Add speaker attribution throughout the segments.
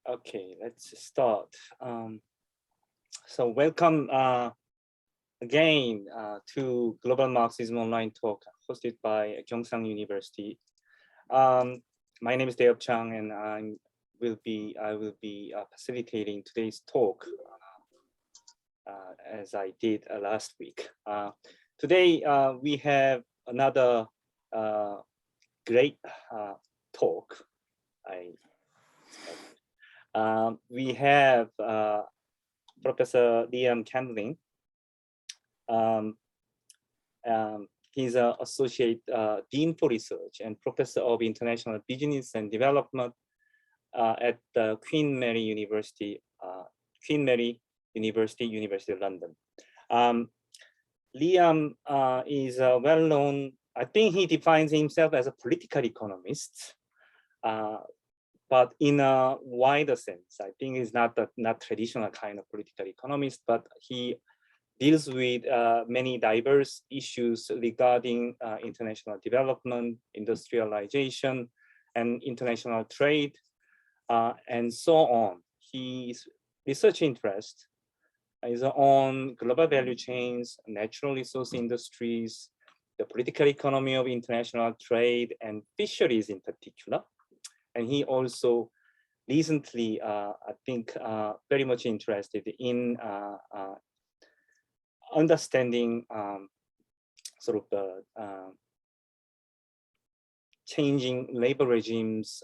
Speaker 1: Okay, let's start. So welcome again to Global Marxism Online Talk hosted by Gyeongsang University. My name is Dae-oup Chang, and I will be facilitating today's talk as I did last week. Today we have another great talk. We have Professor Liam Campling. He's an associate dean for research and professor of international business and development at the Queen Mary University, University of London. Liam is well known. I think he defines himself as a political economist. But in a wider sense, I think he's not traditional kind of political economist, but he deals with many diverse issues regarding international development, industrialization, and international trade, and so on. His research interest is on global value chains, natural resource industries, the political economy of international trade, and fisheries in particular. And he also recently, I think, very much interested in understanding sort of the changing labor regimes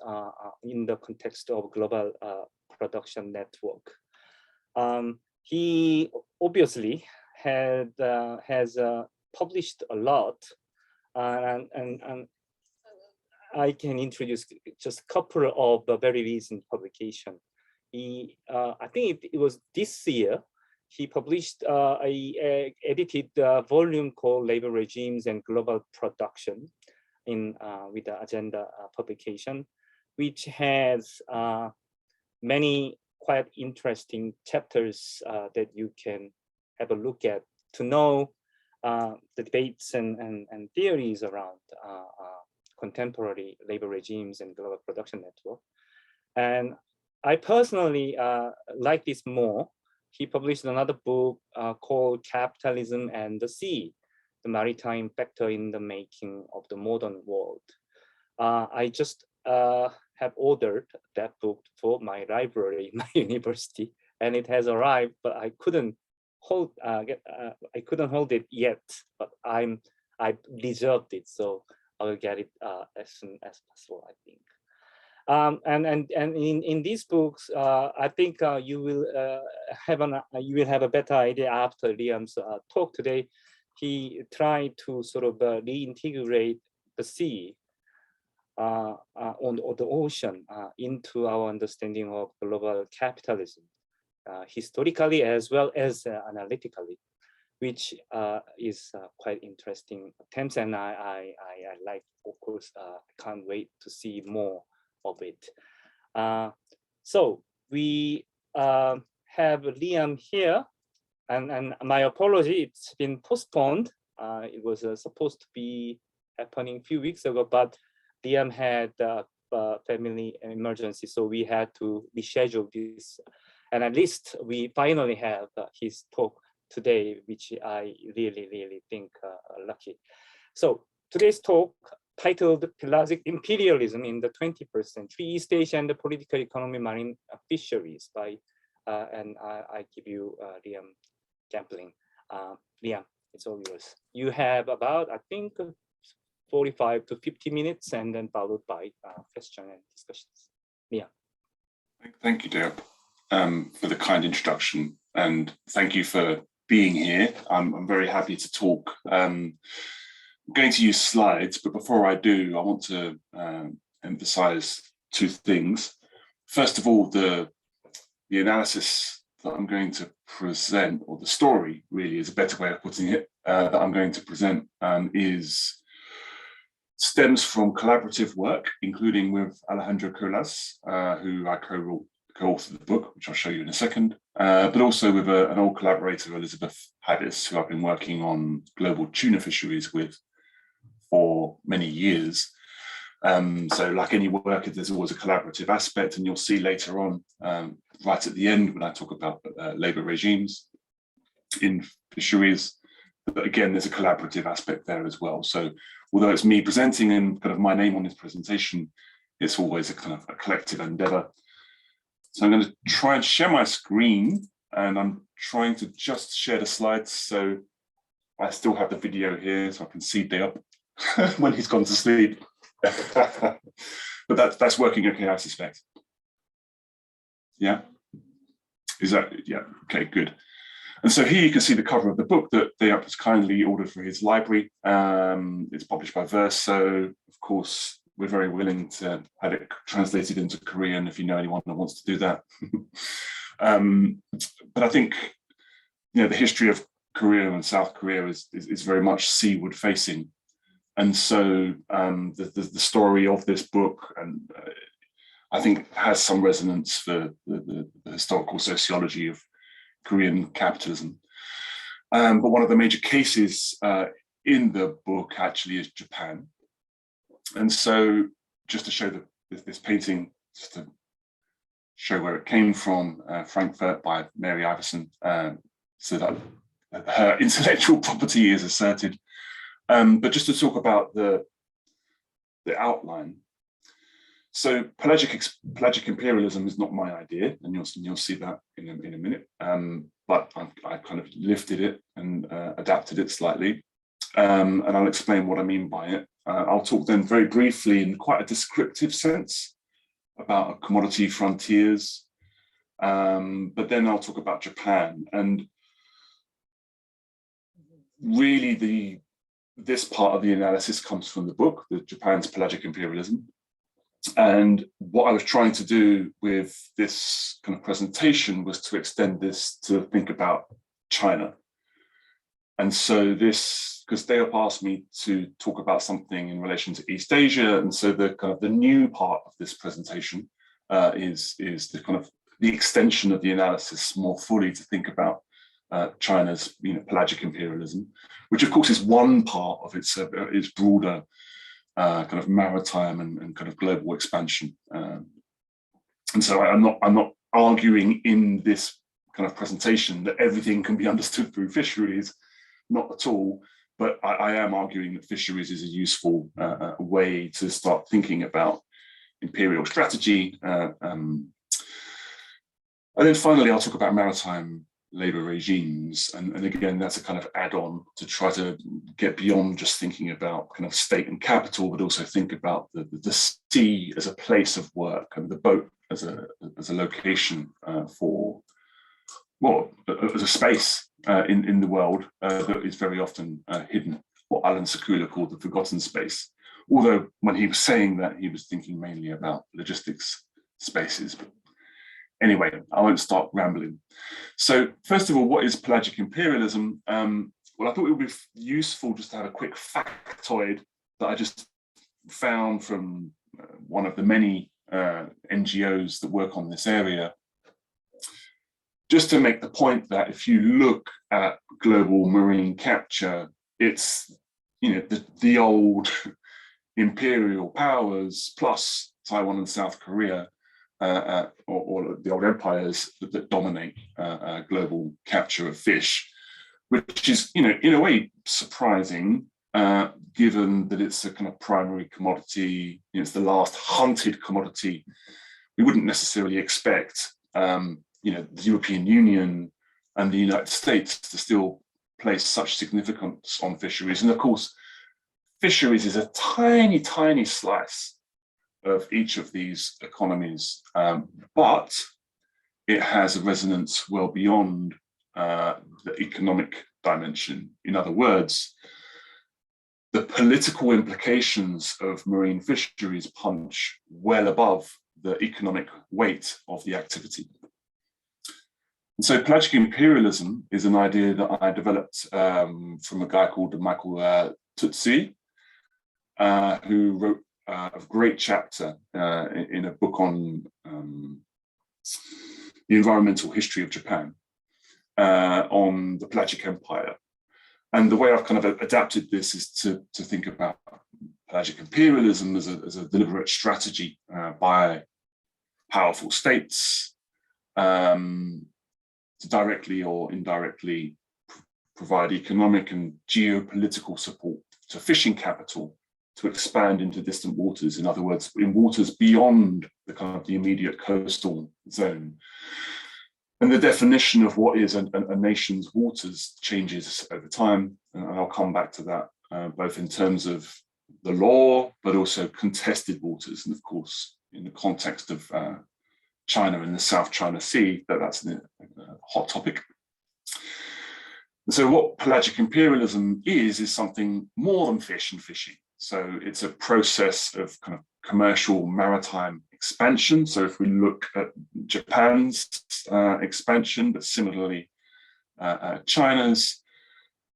Speaker 1: in the context of global production network. He obviously has published a lot, and I can introduce just a couple of very recent publications. I think it was this year, he published a edited volume called Labor Regimes and Global Production with the Agenda publication, which has many quite interesting chapters that you can have a look at to know the debates and theories around contemporary labor regimes and global production network. And I personally like this more. He published another book called Capitalism and the Sea, the Maritime Factor in the Making of the Modern World. I just have ordered that book for my library in my university, and it has arrived, but I couldn't hold it yet, but I reserved it, so I will get it as soon as possible, I think. And in these books, I think you will have a better idea after Liam's talk today. He tried to sort of reintegrate the sea or the ocean into our understanding of global capitalism, historically as well as analytically, which is quite interesting attempts, and I like, of course, can't wait to see more of it. So we have Liam here, and my apology, it's been postponed. It was supposed to be happening a few weeks ago, but Liam had a family emergency, so we had to reschedule this. And at least we finally have his talk today, which I really think lucky. So today's talk, titled Pelagic Imperialism in the 21st Century, East Asia and the Political Economy, Marine Fisheries, by and I give you Liam Campling. Liam, it's all yours. You have about, I think, 45 to 50 minutes, and then followed by questions and discussions. Liam.
Speaker 2: Thank you, Dae-oup, for the kind introduction, and thank you for being here. I'm very happy to talk. I'm going to use slides, but before I do, I want to emphasize two things. First of all, the analysis that I'm going to present, or the story really is a better way of putting it, that I'm going to present stems from collaborative work, including with Alejandro Colas, who I co-authored the book, which I'll show you in a second, but also with an old collaborator, Elizabeth Haddis, who I've been working on global tuna fisheries with for many years. So like any work, there's always a collaborative aspect, and you'll see later on, right at the end, when I talk about labour regimes in fisheries, but again, there's a collaborative aspect there as well. So although it's me presenting and kind of my name on this presentation, it's always a kind of a collective endeavour. So I'm going to try and share my screen, and I'm trying to just share the slides. So I still have the video here, so I can see Dae-oup when he's gone to sleep. But that's working okay, I suspect. Yeah, is that, yeah, okay, good. And so here you can see the cover of the book that Dae-oup has kindly ordered for his library. It's published by Verso. Of course, we're very willing to have it translated into Korean if you know anyone that wants to do that. But I think, you know, the history of Korea and South Korea is very much seaward facing. And so the story of this book, and I think has some resonance for the historical sociology of Korean capitalism. But one of the major cases in the book actually is Japan. And so just to show this painting, just to show where it came from, Frankfurt by Mary Iverson, so that her intellectual property is asserted. But just to talk about the outline. So pelagic imperialism is not my idea, and you'll see that in a minute. But I kind of lifted it and adapted it slightly, and I'll explain what I mean by it. I'll talk then very briefly in quite a descriptive sense about commodity frontiers, but then I'll talk about Japan, and really this part of the analysis comes from the book, Japan's Pelagic Imperialism. And what I was trying to do with this kind of presentation was to extend this to think about China. And so this, because Dae-oup asked me to talk about something in relation to East Asia, and so the kind of the new part of this presentation is the kind of the extension of the analysis more fully to think about China's, you know, pelagic imperialism, which of course is one part of its broader kind of maritime and kind of global expansion. And so I'm not arguing in this kind of presentation that everything can be understood through fisheries, not at all. But I am arguing that fisheries is a useful way to start thinking about imperial strategy. And then finally, I'll talk about maritime labour regimes. And again, that's a kind of add-on to try to get beyond just thinking about kind of state and capital, but also think about the sea as a place of work and the boat as a location for, well, as a space in the world that is very often hidden, what Alan Sekula called the forgotten space. Although when he was saying that, he was thinking mainly about logistics spaces. But anyway, I won't start rambling. So first of all, what is pelagic imperialism? Well, I thought it would be useful just to have a quick factoid that I just found from one of the many NGOs that work on this area, just to make the point that if you look at global marine capture, it's, you know, the old imperial powers plus Taiwan and South Korea, or the old empires that dominate global capture of fish, which is, you know, in a way surprising, given that it's a kind of primary commodity. You know, it's the last hunted commodity. We wouldn't necessarily expect, you know, the European Union and the United States to still place such significance on fisheries. And of course, fisheries is a tiny, tiny slice of each of these economies, but it has a resonance well beyond the economic dimension. In other words, the political implications of marine fisheries punch well above the economic weight of the activity. And so pelagic imperialism is an idea that I developed from a guy called Michael Tutsi, who wrote a great chapter in a book on the environmental history of Japan, on the Pelagic Empire. And the way I've kind of adapted this is to think about pelagic imperialism as a deliberate strategy by powerful states to directly or indirectly provide economic and geopolitical support to fishing capital to expand into distant waters. In other words, in waters beyond the kind of the immediate coastal zone. And the definition of what is a nation's waters changes over time, and I'll come back to that, both in terms of the law, but also contested waters. And of course, in the context of China and the South China Sea, that's a hot topic. So what pelagic imperialism is something more than fish and fishing. So it's a process of kind of commercial maritime expansion. So if we look at Japan's expansion, but similarly China's,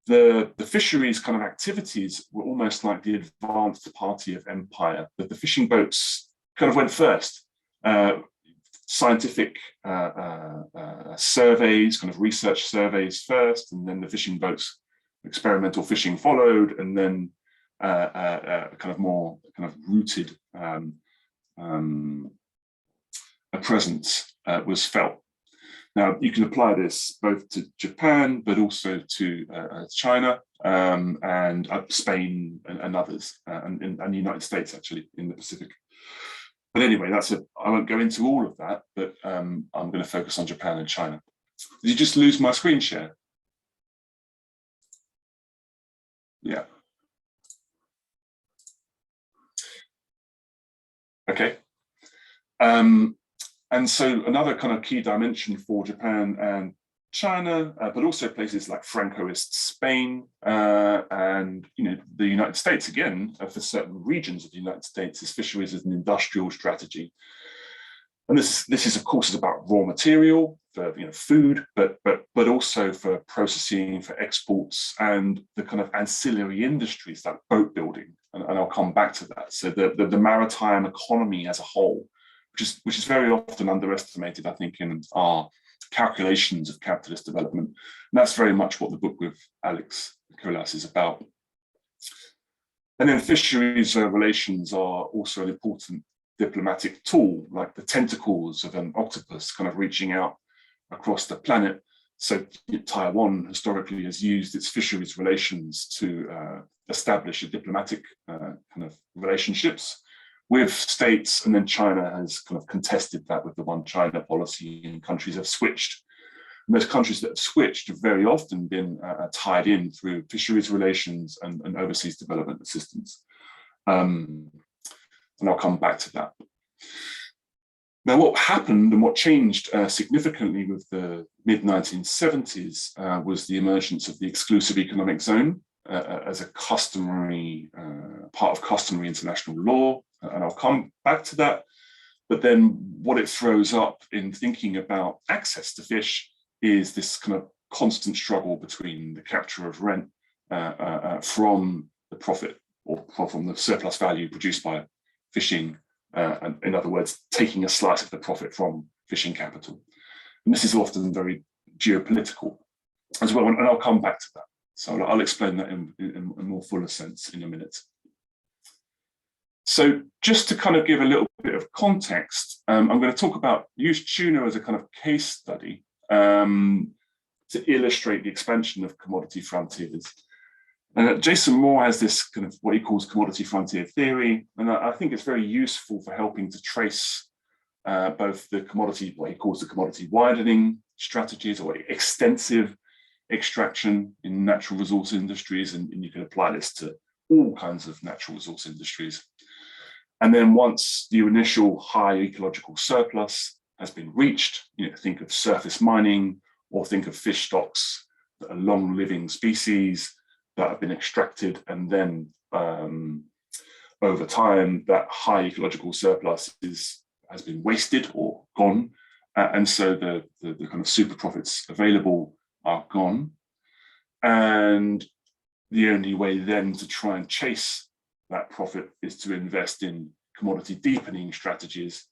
Speaker 2: the fisheries kind of activities were almost like the advanced party of empire. But the fishing boats kind of went first. Scientific surveys, kind of research surveys first, and then the fishing boats, experimental fishing followed, and then kind of more kind of rooted a presence was felt. Now you can apply this both to Japan, but also to China and Spain and others, and the United States actually in the Pacific. But anyway, I won't go into all of that, but I'm going to focus on Japan and China. Did you just lose my screen share? Yeah. Okay. And so another kind of key dimension for Japan and China, but also places like Francoist Spain and the United States again, for certain regions of the United States, is fisheries as an industrial strategy. And this is of course about raw material for food, but also for processing, for exports, and the kind of ancillary industries like boat building. And I'll come back to that. So the maritime economy as a whole, which is very often underestimated, I think, in our calculations of capitalist development. And that's very much what the book with Alex Colas is about. And then fisheries relations are also an important diplomatic tool, like the tentacles of an octopus kind of reaching out across the planet. So Taiwan historically has used its fisheries relations to establish a diplomatic kind of relationships with states, and then China has kind of contested that with the One China policy, and countries have switched. And those countries that have switched have very often been tied in through fisheries relations and overseas development assistance. And I'll come back to that. Now, what happened and what changed significantly with the mid-1970s was the emergence of the exclusive economic zone as a customary part of customary international law. And I'll come back to that. But then what it throws up in thinking about access to fish is this kind of constant struggle between the capture of rent from the profit or from the surplus value produced by fishing, and in other words, taking a slice of the profit from fishing capital. And this is often very geopolitical as well, and I'll come back to that. So I'll explain that in a more fuller sense in a minute. So just to kind of give a little bit of context, I'm going to use tuna as a kind of case study to illustrate the expansion of commodity frontiers. And Jason Moore has this kind of what he calls commodity frontier theory, and I think it's very useful for helping to trace both the commodity, what he calls the commodity widening strategies, or extensive extraction in natural resource industries, and you can apply this to all kinds of natural resource industries. And then once the initial high ecological surplus has been reached, think of surface mining, or think of fish stocks that are long-living species that have been extracted, and then over time that high ecological surplus has been wasted or gone, and so the kind of super profits available are gone, and the only way then to try and chase that profit is to invest in commodity deepening strategies,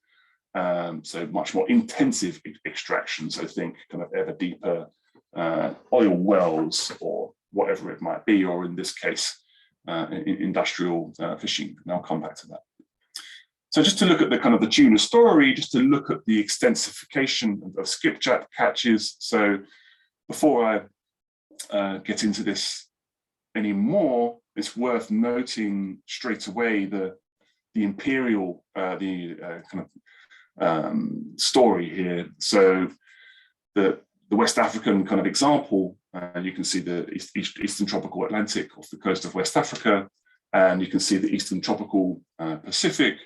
Speaker 2: so much more intensive extraction. So think kind of ever deeper oil wells or whatever it might be, or in this case, industrial fishing, and I'll come back to that. So just to look at the kind of the tuna story, just to look at the extensification of skipjack catches. So before I get into this anymore, it's worth noting straight away the imperial, story here. So the West African kind of example, you can see the Eastern Tropical Atlantic off the coast of West Africa, and you can see the Eastern Tropical Pacific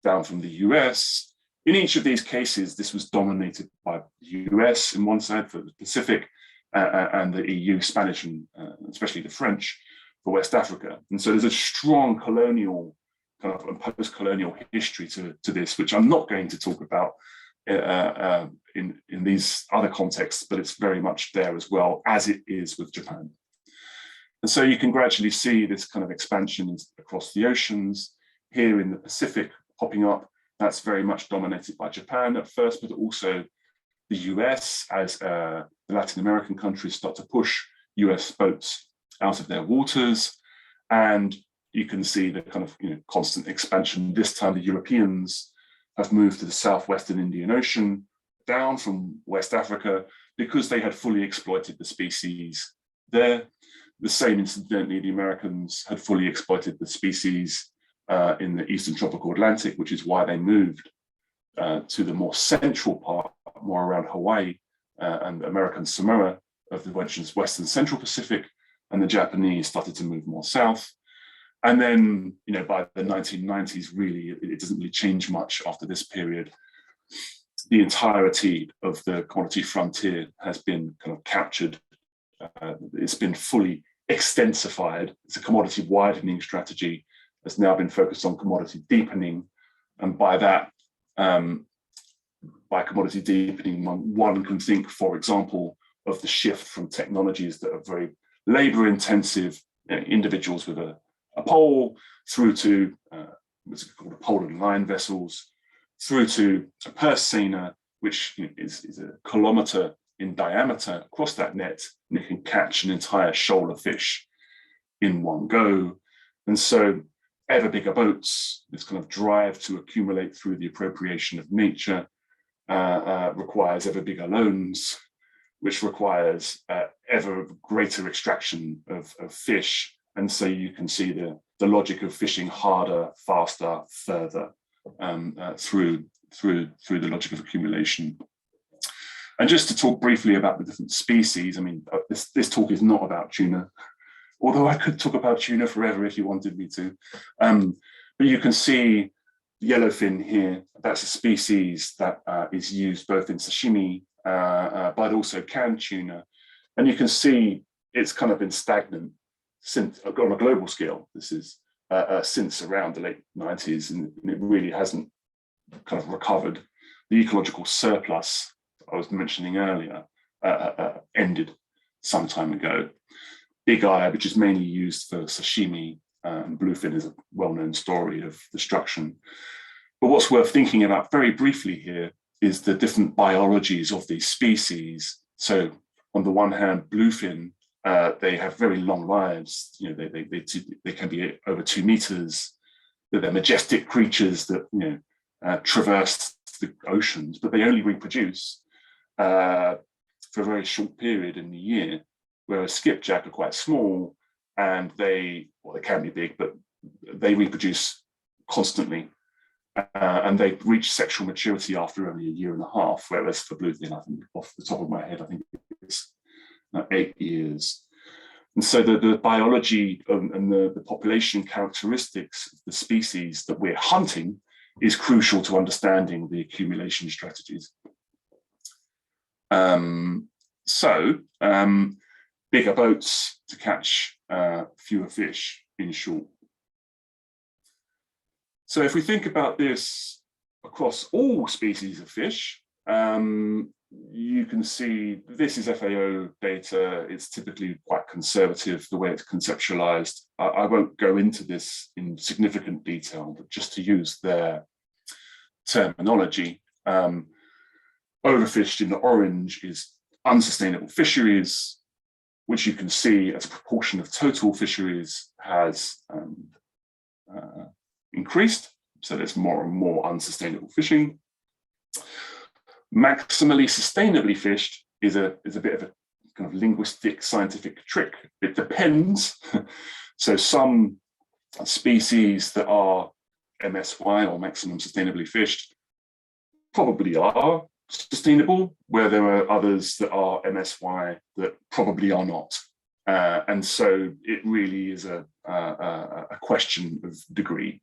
Speaker 2: down from the US. In each of these cases, this was dominated by the US in one side for the Pacific, and the EU, Spanish, and especially the French for West Africa. And so there's a strong colonial kind of post-colonial history to this, which I'm not going to talk about in these other contexts, but it's very much there as well, as it is with Japan. And so you can gradually see this kind of expansion across the oceans. Here in the Pacific popping up, that's very much dominated by Japan at first, but also the US, as the Latin American countries start to push US boats out of their waters. And you can see the kind of constant expansion. This time the Europeans have moved to the southwestern Indian Ocean, down from West Africa, because they had fully exploited the species there. The same, incidentally, the Americans had fully exploited the species in the Eastern Tropical Atlantic, which is why they moved to the more central part, more around Hawaii and American Samoa of the Western Central Pacific, and the Japanese started to move more south. And then, by the 1990s, really, it doesn't really change much after this period. The entirety of the commodity frontier has been kind of captured. It's been fully extensified. It's a commodity widening strategy that's now been focused on commodity deepening. And by that, by commodity deepening, one can think, for example, of the shift from technologies that are very labor intensive, individuals with a pole, through to what's called a pole and line vessels, through to a purse seiner, which is a kilometer in diameter across that net, and it can catch an entire shoal of fish in one go. And so ever bigger boats, this kind of drive to accumulate through the appropriation of nature, requires ever bigger loans, which requires ever greater extraction of fish. And so you can see the logic of fishing harder, faster, further through the logic of accumulation. And just to talk briefly about the different species, I mean, this talk is not about tuna, although I could talk about tuna forever if you wanted me to. But you can see the yellowfin here. That's a species that is used both in sashimi, but also canned tuna. And you can see it's kind of been stagnant since, on a global scale. This is since around the late 90s, and it really hasn't kind of recovered. The ecological surplus I was mentioning earlier ended some time ago. Big eye, which is mainly used for sashimi, bluefin is a well-known story of destruction. But what's worth thinking about very briefly here is the different biologies of these species. So on the one hand, bluefin, they have very long lives. They can be over 2 meters. They're majestic creatures that traverse the oceans, but they only reproduce for a very short period in the year. Whereas skipjack are quite small, and they can be big, but they reproduce constantly, and they reach sexual maturity after only a year and a half. Whereas for bluefin, I think off the top of my head, I think it's 8 years. And so the biology and the population characteristics of the species that we're hunting is crucial to understanding the accumulation strategies. Bigger boats to catch fewer fish, in short. So if we think about this across all species of fish, you can see this is FAO data. It's typically quite conservative, the way it's conceptualized. I won't go into this in significant detail, but just to use their terminology, overfished in the orange is unsustainable fisheries. which you can see as a proportion of total fisheries has increased. So there's more and more unsustainable fishing. Maximally sustainably fished is a bit of a kind of linguistic scientific trick. It depends. So some species that are MSY, or maximum sustainably fished, probably are sustainable, where there are others that are MSY that probably are not. And so it really is a question of degree.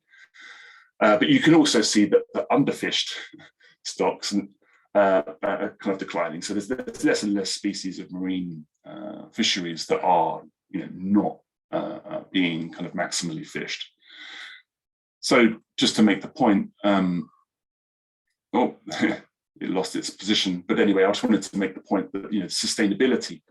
Speaker 2: But you can also see that the underfished stocks are kind of declining. So there's less and less species of marine fisheries that are, not being kind of maximally fished. So just to make the point, it lost its position. But anyway, I just wanted to make the point that sustainability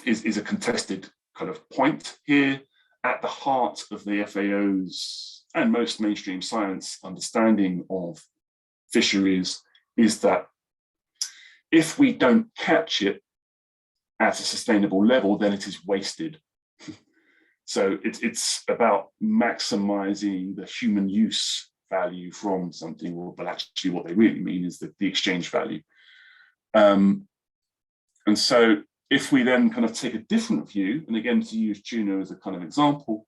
Speaker 2: is a contested kind of point here. At the heart of the FAO's and most mainstream science understanding of fisheries is that if we don't catch it at a sustainable level, then it is wasted. So it's about maximizing the human use value from something, but actually what they really mean is the exchange value. And so if we then kind of take a different view, and again, to use tuna as a kind of example,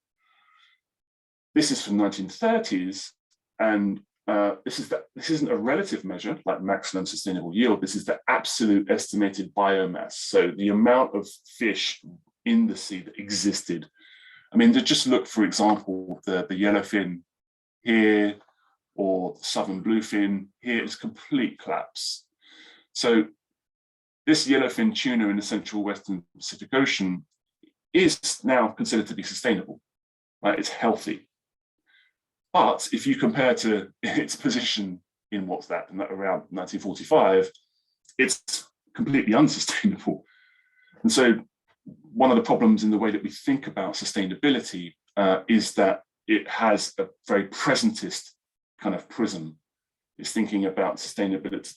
Speaker 2: this is from 1930s, and this isn't a relative measure like maximum sustainable yield. This is the absolute estimated biomass. So the amount of fish in the sea that existed. I mean, to just look, for example, the yellowfin here, or the southern bluefin here, is complete collapse. So this yellowfin tuna in the central western Pacific Ocean is now considered to be sustainable, right? It's healthy. But if you compare to its position in around 1945, it's completely unsustainable. And so one of the problems in the way that we think about sustainability is that it has a very presentist kind of prism. It's thinking about sustainability,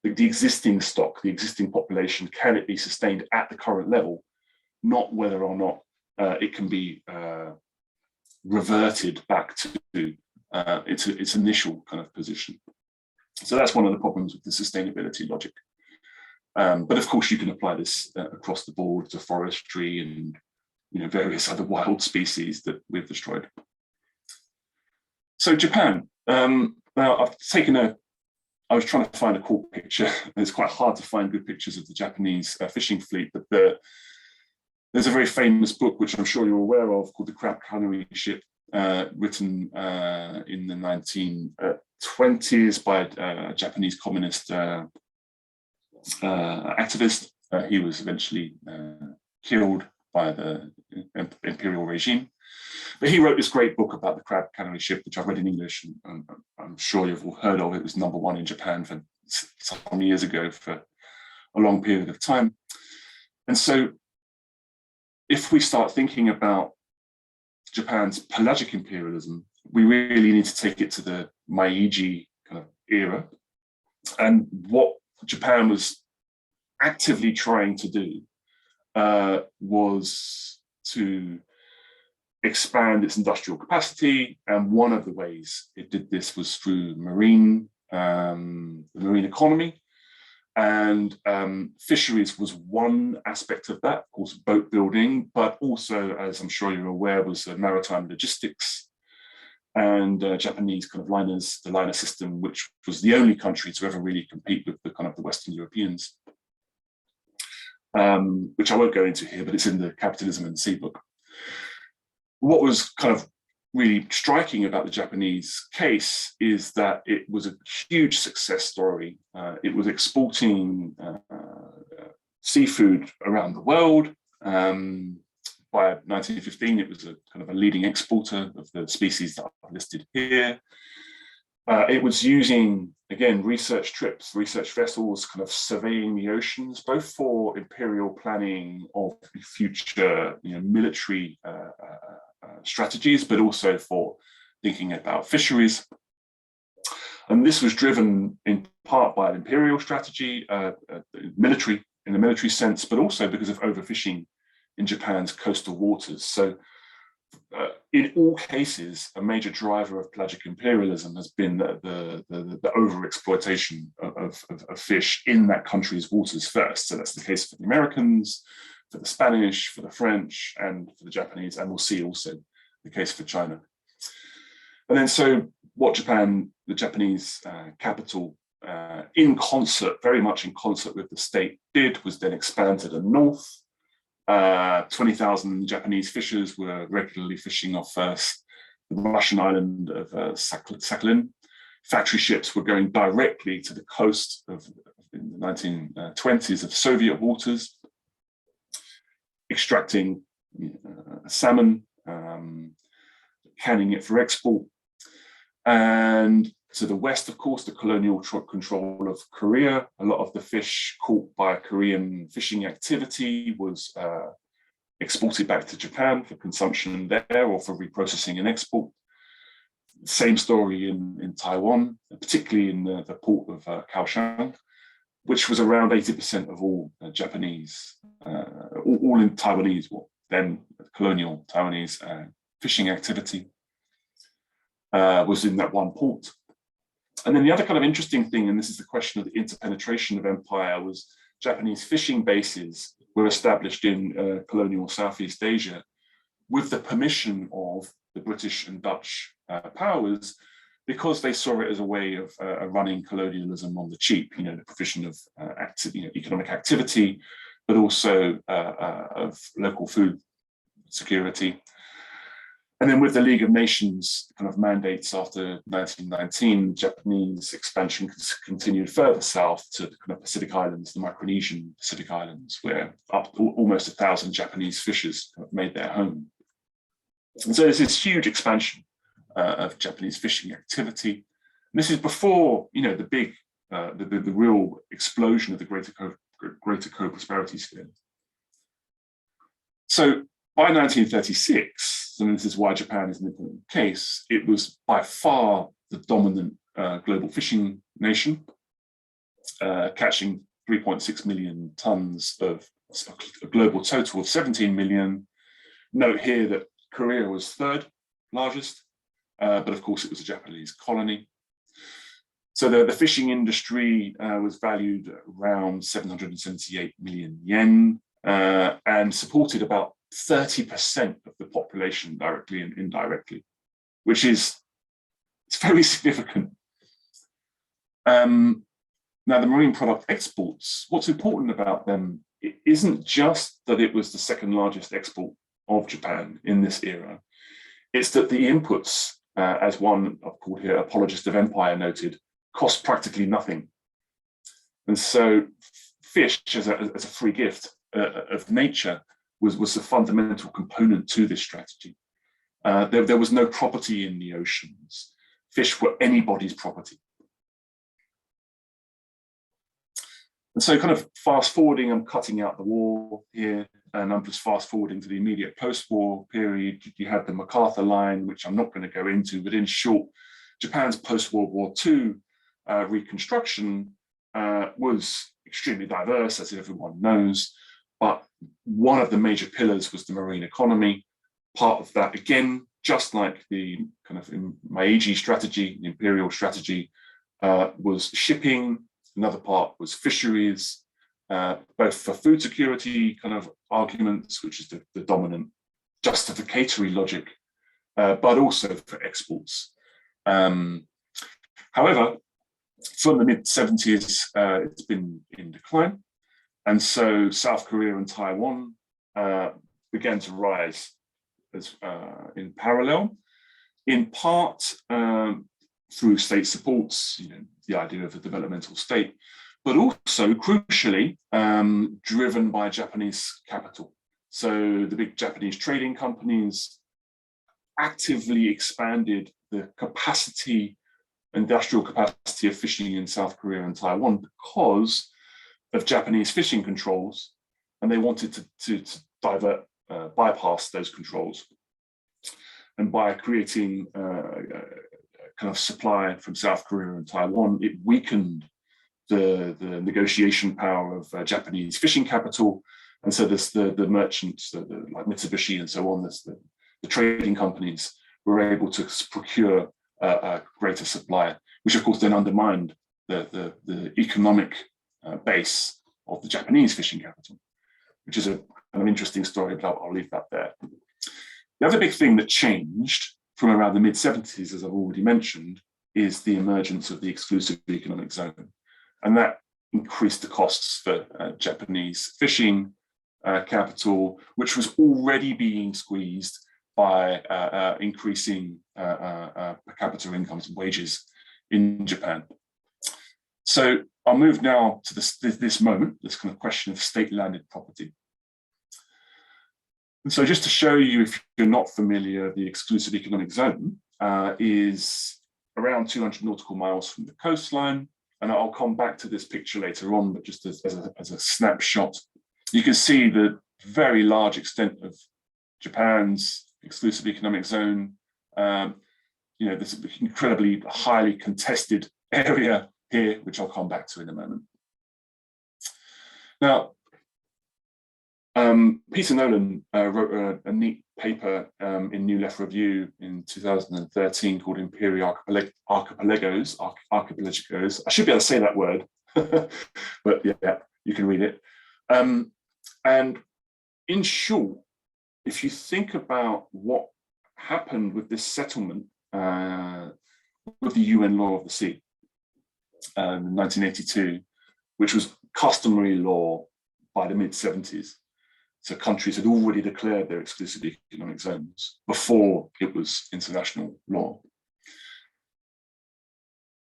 Speaker 2: the existing stock, the existing population, can it be sustained at the current level, not whether or not it can be reverted back to its initial kind of position. So that's one of the problems with the sustainability logic. But of course, you can apply this across the board to forestry and various other wild species that we've destroyed. So Japan. Now I've taken I was trying to find a cool picture. It's quite hard to find good pictures of the Japanese fishing fleet, but there's a very famous book, which I'm sure you're aware of, called The Crab Cannery Ship, written in the 1920s by a Japanese communist activist. He was eventually killed by the imperial regime. But he wrote this great book about the crab cannery ship, which I've read in English, and I'm sure you've all heard of. It was #1 in Japan for some years ago for a long period of time. And so if we start thinking about Japan's pelagic imperialism, we really need to take it to the Meiji kind of era. And what Japan was actively trying to do was to expand its industrial capacity, and one of the ways it did this was through the marine economy, and fisheries was one aspect of that, of course, boat building, but also, as I'm sure you're aware, was maritime logistics and Japanese kind of liners, the liner system, which was the only country to ever really compete with the kind of the Western Europeans, which I won't go into here, but it's in the Capitalism and Sea book. What was kind of really striking about the Japanese case is that it was a huge success story. It was exporting seafood around the world. By 1915, it was a kind of a leading exporter of the species that are listed here. It was using, again, research trips, research vessels, kind of surveying the oceans, both for imperial planning of future military strategies, but also for thinking about fisheries. And this was driven in part by an imperial strategy, in the military sense, but also because of overfishing in Japan's coastal waters. So in all cases, a major driver of pelagic imperialism has been the overexploitation of fish in that country's waters first. So that's the case for the Americans, for the Spanish, for the French, and for the Japanese, and we'll see also the case for China. And then so what the Japanese capital, in concert, very much in concert with the state, did was then expand to the north. 20,000 Japanese fishers were regularly fishing off the Russian island of Sakhalin. Factory ships were going directly to the coast in the 1920s of Soviet waters, extracting salmon, canning it for export. And to the west, of course, the colonial control of Korea. A lot of the fish caught by Korean fishing activity was exported back to Japan for consumption there or for reprocessing and export. Same story in Taiwan, particularly in the port of Kaohsiung, which was around 80% of all Japanese, all in Taiwanese, well, then colonial Taiwanese fishing activity was in that one port. And then the other kind of interesting thing, and this is the question of the interpenetration of empire, was Japanese fishing bases were established in colonial Southeast Asia with the permission of the British and Dutch powers, because they saw it as a way of running colonialism on the cheap, the provision of economic activity, but also of local food security. And then with the League of Nations kind of mandates after 1919, Japanese expansion continued further south to the kind of Pacific Islands, the Micronesian Pacific Islands, where up to almost 1,000 Japanese fishers kind of made their home. And so there's this huge expansion of Japanese fishing activity. And this is before, the big, the real explosion of the greater co-prosperity sphere. So by 1936, and this is why Japan is an important case, it was by far the dominant global fishing nation, catching 3.6 million tons of a global total of 17 million. Note here that Korea was third largest, but of course it was a Japanese colony. So the fishing industry was valued around 778 million yen and supported about 30% of the population directly and indirectly, which is very significant. Now, the marine product exports, what's important about them, it isn't just that it was the second largest export of Japan in this era. It's that the inputs, as one I've called here apologist of empire noted, cost practically nothing. And so fish as a free gift of nature was a fundamental component to this strategy. There was no property in the oceans. Fish were anybody's property. And so kind of fast forwarding, I'm cutting out the war here, and I'm just fast forwarding to the immediate post-war period. You had the MacArthur line, which I'm not going to go into, but in short, Japan's post-World War II reconstruction was extremely diverse, as everyone knows, but one of the major pillars was the marine economy. Part of that, again, just like the kind of Meiji strategy, the imperial strategy, was shipping. Another part was fisheries, both for food security kind of arguments, which is the dominant justificatory logic, but also for exports. However, from the mid-70s, it's been in decline. And so South Korea and Taiwan began to rise as, in parallel, in part through state supports, the idea of a developmental state, but also crucially driven by Japanese capital. So the big Japanese trading companies actively expanded the capacity, industrial capacity of fishing in South Korea and Taiwan because of Japanese fishing controls, and they wanted to divert, bypass those controls. And by creating kind of supply from South Korea and Taiwan, it weakened the negotiation power of Japanese fishing capital, And so there's the merchants, like Mitsubishi and so on, the trading companies were able to procure a greater supply, which of course then undermined the economic base of the Japanese fishing capital, which is an interesting story, but I'll leave that there. The other big thing that changed from around the mid-70s, as I've already mentioned, is the emergence of the exclusive economic zone. And that increased the costs for Japanese fishing capital, which was already being squeezed by increasing per capita incomes and wages in Japan. So I'll move now to this moment, this kind of question of state-landed property. And so just to show you, if you're not familiar, the exclusive economic zone is around 200 nautical miles from the coastline. And I'll come back to this picture later on, but just as a snapshot, you can see the very large extent of Japan's exclusive economic zone. This incredibly highly contested area here, which I'll come back to in a moment. Now, Peter Nolan wrote a neat paper in New Left Review in 2013 called Imperial Archipelagos. I should be able to say that word, but yeah, you can read it. And in short, if you think about what happened with this settlement with the UN Law of the Sea in 1982, which was customary law by the mid-70s. So countries had already declared their exclusive economic zones before it was international law.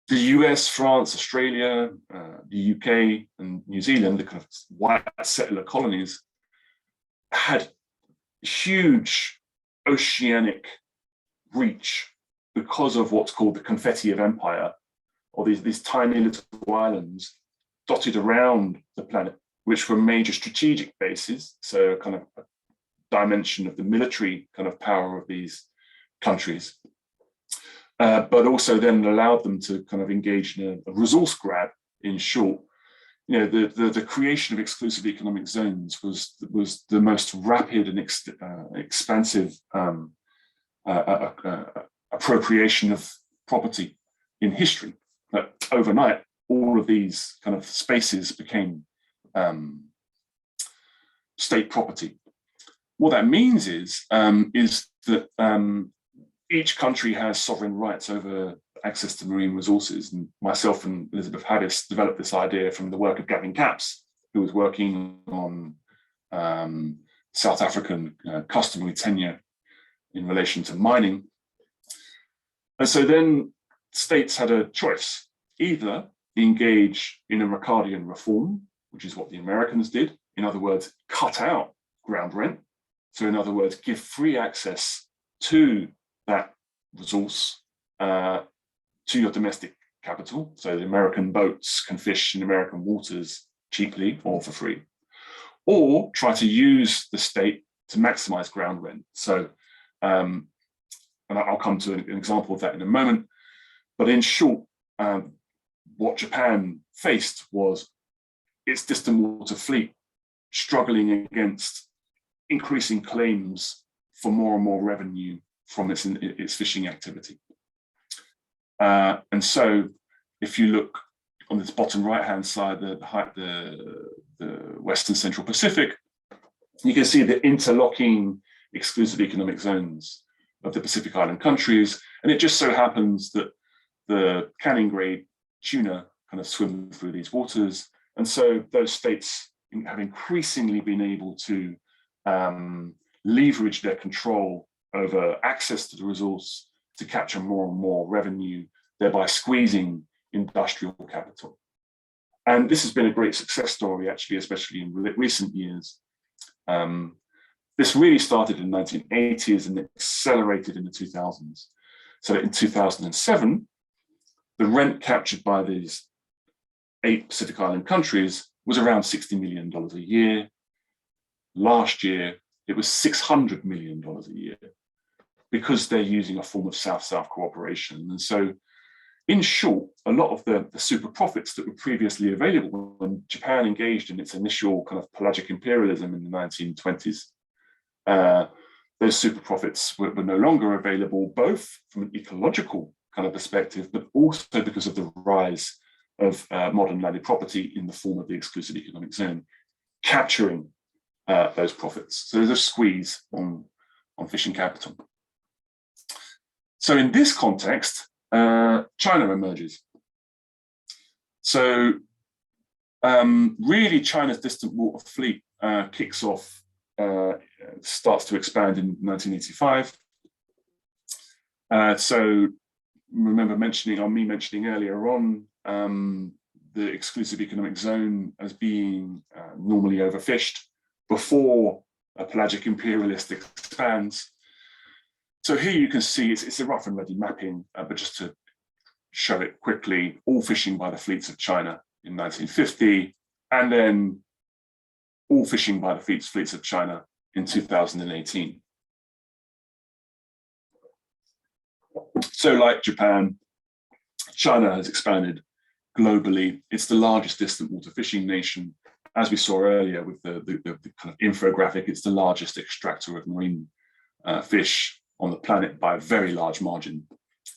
Speaker 2: The US, France, Australia, the UK, and New Zealand, the kind of white settler colonies, had huge oceanic reach because of what's called the confetti of empire, or these tiny little islands dotted around the planet, which were major strategic bases, so kind of a dimension of the military kind of power of these countries, but also then allowed them to kind of engage in a resource grab. In short, the creation of exclusive economic zones was the most rapid and expansive appropriation of property in history. But overnight, all of these kind of spaces became state property. What that means is that each country has sovereign rights over access to marine resources. And myself and Elizabeth Haddis developed this idea from the work of Gavin Capps, who was working on South African customary tenure in relation to mining. And so then states had a choice: either engage in a Ricardian reform, which is what the Americans did. In other words, cut out ground rent. So in other words, give free access to that resource to your domestic capital. So the American boats can fish in American waters cheaply or for free. Or try to use the state to maximize ground rent. So, and I'll come to an example of that in a moment. But in short, what Japan faced was its distant water fleet struggling against increasing claims for more and more revenue from its fishing activity. And so if you look on this bottom right-hand side, the Western Central Pacific, you can see the interlocking exclusive economic zones of the Pacific Island countries. And it just so happens that the canning grade tuna kind of swim through these waters. And so those states have increasingly been able to leverage their control over access to the resource to capture more and more revenue, thereby squeezing industrial capital. And this has been a great success story, actually, especially in recent years. This really started in the 1980s and accelerated in the 2000s. So in 2007, the rent captured by these 8 Pacific Island countries was around $60 million a year. Last year, it was $600 million a year, because they're using a form of South-South cooperation. And so in short, a lot of the super profits that were previously available when Japan engaged in its initial kind of pelagic imperialism in the 1920s, those super profits were no longer available, both from an ecological kind of perspective, but also because of the rise of modern landed property in the form of the exclusive economic zone, capturing those profits. So there's a squeeze on fishing capital. So in this context, China emerges. So really China's distant water fleet kicks off, starts to expand in 1985. So remember me mentioning earlier on the exclusive economic zone as being normally overfished before a pelagic imperialist expands. So here you can see it's a rough and ready mapping, but just to show it quickly, all fishing by the fleets of China in 1950, and then all fishing by the fleets of China in 2018. So like Japan, China has expanded globally. It's the largest distant water fishing nation. As we saw earlier with the kind of infographic, it's the largest extractor of marine fish on the planet by a very large margin.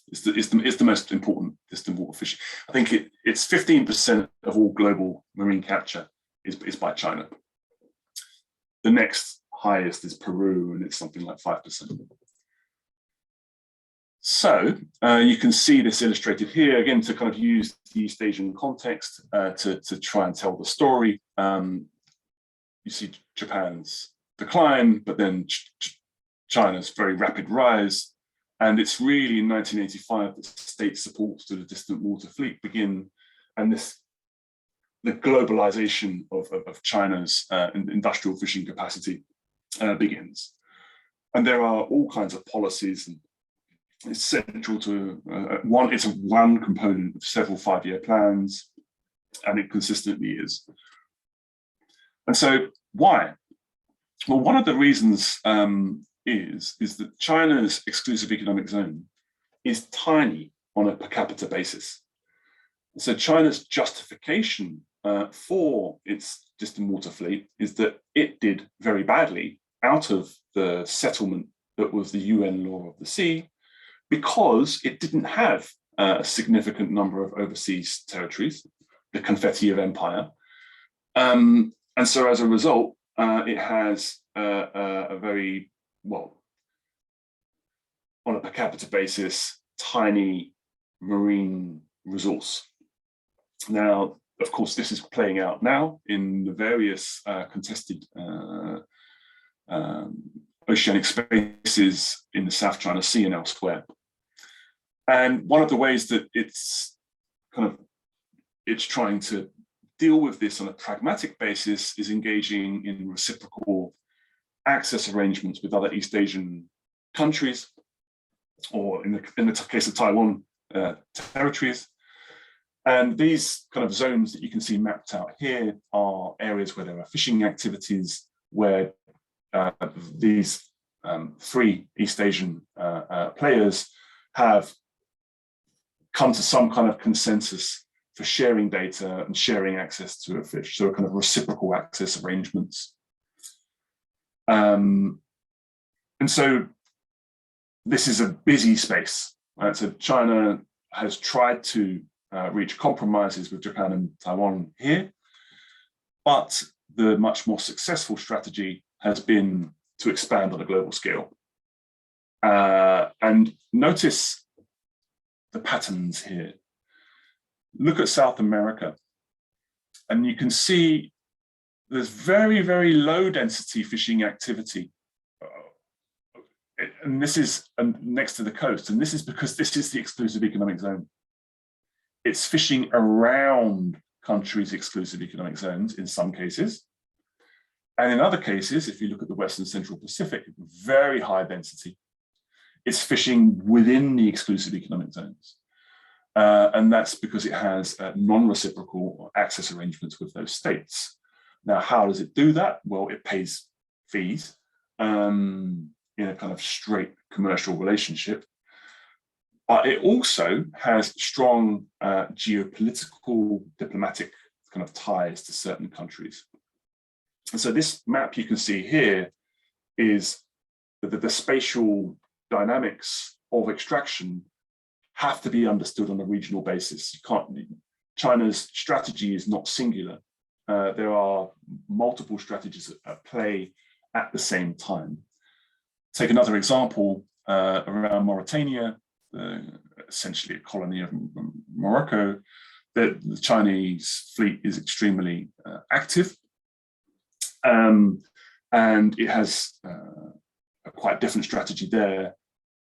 Speaker 2: It's the most important distant water fishing. I think it's 15% of all global marine capture is by China. The next highest is Peru, and it's something like 5%. So you can see this illustrated here, again, to kind of use the East Asian context to try and tell the story. You see Japan's decline, but then China's very rapid rise. And it's really in 1985 that state supports to the distant water fleet begin, and the globalization of China's industrial fishing capacity begins. And there are all kinds of policies, and it's central to it's one component of several 5-year plans, and it consistently is. And so why? Well, one of the reasons is that China's exclusive economic zone is tiny on a per capita basis. So China's justification for its distant water fleet is that it did very badly out of the settlement that was the UN law of the sea, because it didn't have a significant number of overseas territories, the confetti of empire. And so as a result, it has a very, well, on a per capita basis, tiny marine resource. Now, of course, this is playing out now in the various contested oceanic spaces in the South China Sea and elsewhere. And one of the ways that it's trying to deal with this on a pragmatic basis is engaging in reciprocal access arrangements with other East Asian countries, or in the case of Taiwan, territories. And these kind of zones that you can see mapped out here are areas where there are fishing activities, where these 3 East Asian players have come to some kind of consensus for sharing data and sharing access to a fish, so a kind of reciprocal access arrangements. And so this is a busy space, right? So China has tried to reach compromises with Japan and Taiwan here, but the much more successful strategy has been to expand on a global scale. And notice the patterns here. Look at South America, and you can see there's very, very low density fishing activity. And this is next to the coast, and this is because this is the exclusive economic zone. It's fishing around countries' exclusive economic zones in some cases. And in other cases, if you look at the Western Central Pacific, very high density. It's fishing within the exclusive economic zones. And that's because it has non-reciprocal access arrangements with those states. Now, how does it do that? Well, it pays fees in a kind of straight commercial relationship. but it also has strong geopolitical, diplomatic kind of ties to certain countries. And so this map you can see here is the spatial dynamics of extraction have to be understood on a regional basis. You can't, China's strategy is not singular. There are multiple strategies at play at the same time. Take another example around Mauritania, essentially a colony of Morocco. The Chinese fleet is extremely active, and it has a quite different strategy there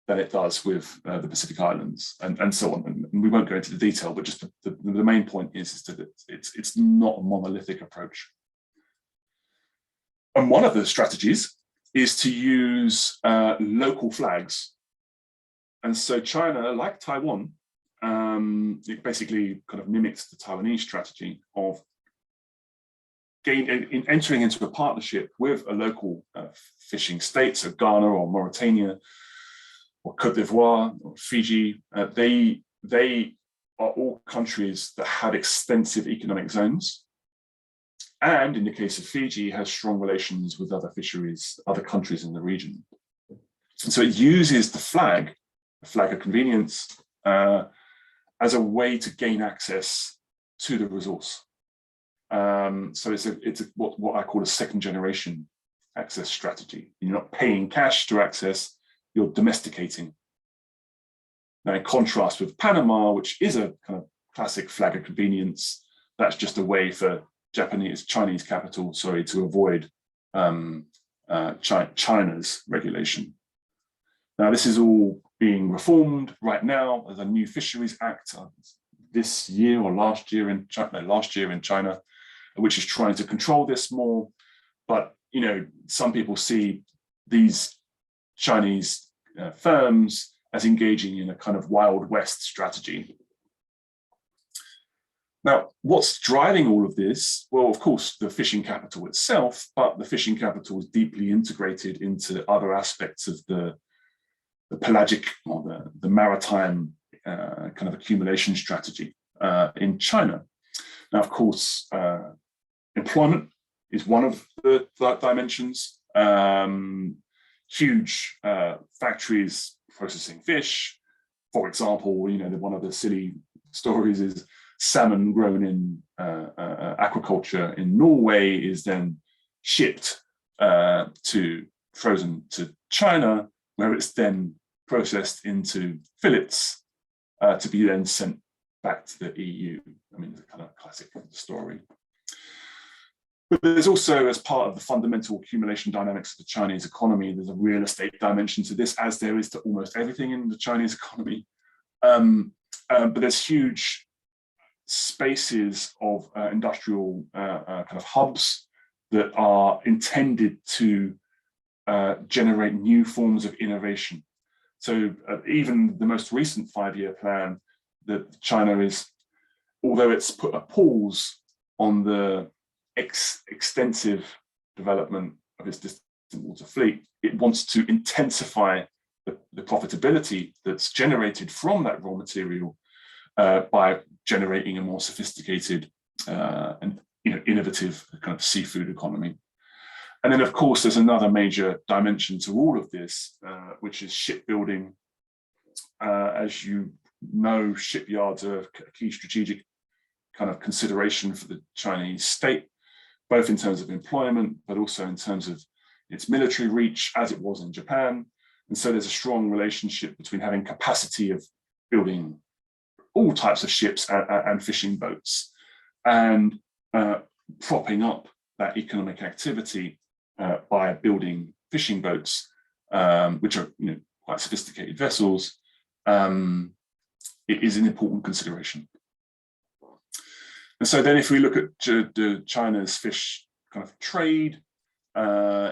Speaker 2: than it does with the Pacific Islands and so on. And we won't go into the detail, but just the main point is that it's not a monolithic approach. And one of the strategies is to use local flags. And so China, like Taiwan, it basically kind of mimics the Taiwanese strategy of entering into a partnership with a local fishing state, so Ghana or Mauritania, or Côte d'Ivoire, or Fiji. They are all countries that have extensive economic zones. And in the case of Fiji, has strong relations with other fisheries, other countries in the region. And so it uses the flag of convenience, as a way to gain access to the resource. So it's what I call a second generation access strategy. You're not paying cash to access, you're domesticating. Now, in contrast with Panama, which is a kind of classic flag of convenience, that's just a way for Chinese capital, to avoid China's regulation. Now, this is all being reformed right now as a new Fisheries Act this year or last year in China, which is trying to control this more. But some people see these Chinese firms as engaging in a kind of Wild West strategy. Now, what's driving all of this? Well, of course, the fishing capital itself, but the fishing capital is deeply integrated into other aspects of the pelagic or the maritime kind of accumulation strategy in China. Now, of course, employment is one of the dimensions. Huge factories processing fish. For example, one of the silly stories is salmon grown in aquaculture in Norway is then shipped frozen to China, where it's then processed into fillets to be then sent back to the EU. I mean, it's a kind of classic story. But there's also, as part of the fundamental accumulation dynamics of the Chinese economy, there's a real estate dimension to this, as there is to almost everything in the Chinese economy. But there's huge spaces of industrial kind of hubs that are intended to generate new forms of innovation. So even the most recent 5-year plan that China is, although it's put a pause on the extensive development of its distant water fleet, it wants to intensify the profitability that's generated from that raw material by generating a more sophisticated and innovative kind of seafood economy. And then, of course, there's another major dimension to all of this, which is shipbuilding. As you know, shipyards are a key strategic kind of consideration for the Chinese state, both in terms of employment, but also in terms of its military reach, as it was in Japan. And so there's a strong relationship between having capacity of building all types of ships and fishing boats, and propping up that economic activity by building fishing boats, which are quite sophisticated vessels. It is an important consideration. And so then if we look at China's fish kind of trade,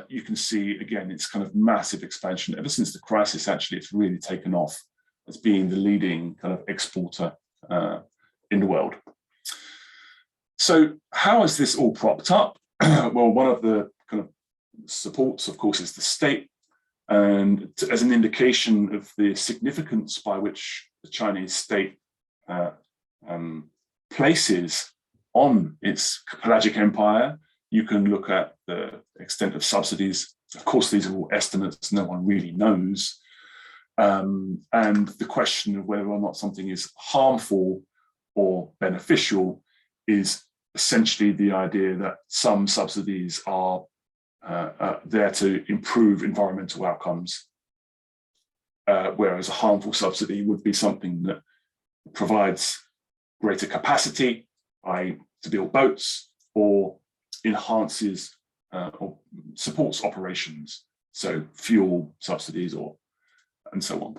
Speaker 2: you can see, again, it's kind of massive expansion. Ever since the crisis, actually, it's really taken off as being the leading kind of exporter in the world. So how is this all propped up? Well, one of the kind of supports, of course, is the state. And as an indication of the significance by which the Chinese state places on its pelagic empire, you can look at the extent of subsidies. Of course, these are all estimates, no one really knows. And the question of whether or not something is harmful or beneficial is essentially the idea that some subsidies are there to improve environmental outcomes, whereas a harmful subsidy would be something that provides greater capacity, i.e. to build boats, or enhances or supports operations, so fuel subsidies and so on.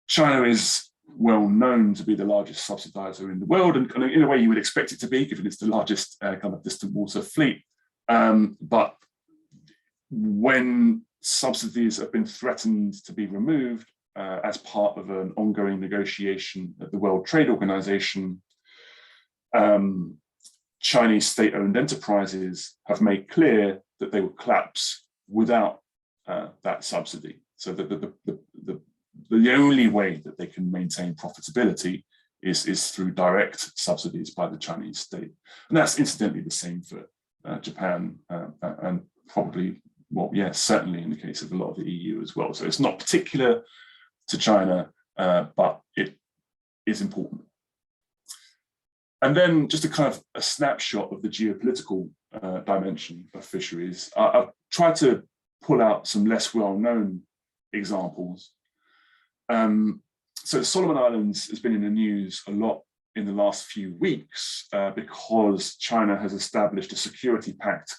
Speaker 2: China is well known to be the largest subsidizer in the world, and in a way you would expect it to be, given it's the largest kind of distant water fleet. But when subsidies have been threatened to be removed as part of an ongoing negotiation at the World Trade Organization, Chinese state-owned enterprises have made clear that they will collapse without that subsidy. So the only way that they can maintain profitability is through direct subsidies by the Chinese state. And that's incidentally the same for Japan and probably, well, yes, certainly in the case of a lot of the EU as well. So it's not particular to China, but it is important. And then just a kind of a snapshot of the geopolitical dimension of fisheries. I've tried to pull out some less well-known examples. So the Solomon Islands has been in the news a lot in the last few weeks because China has established a security pact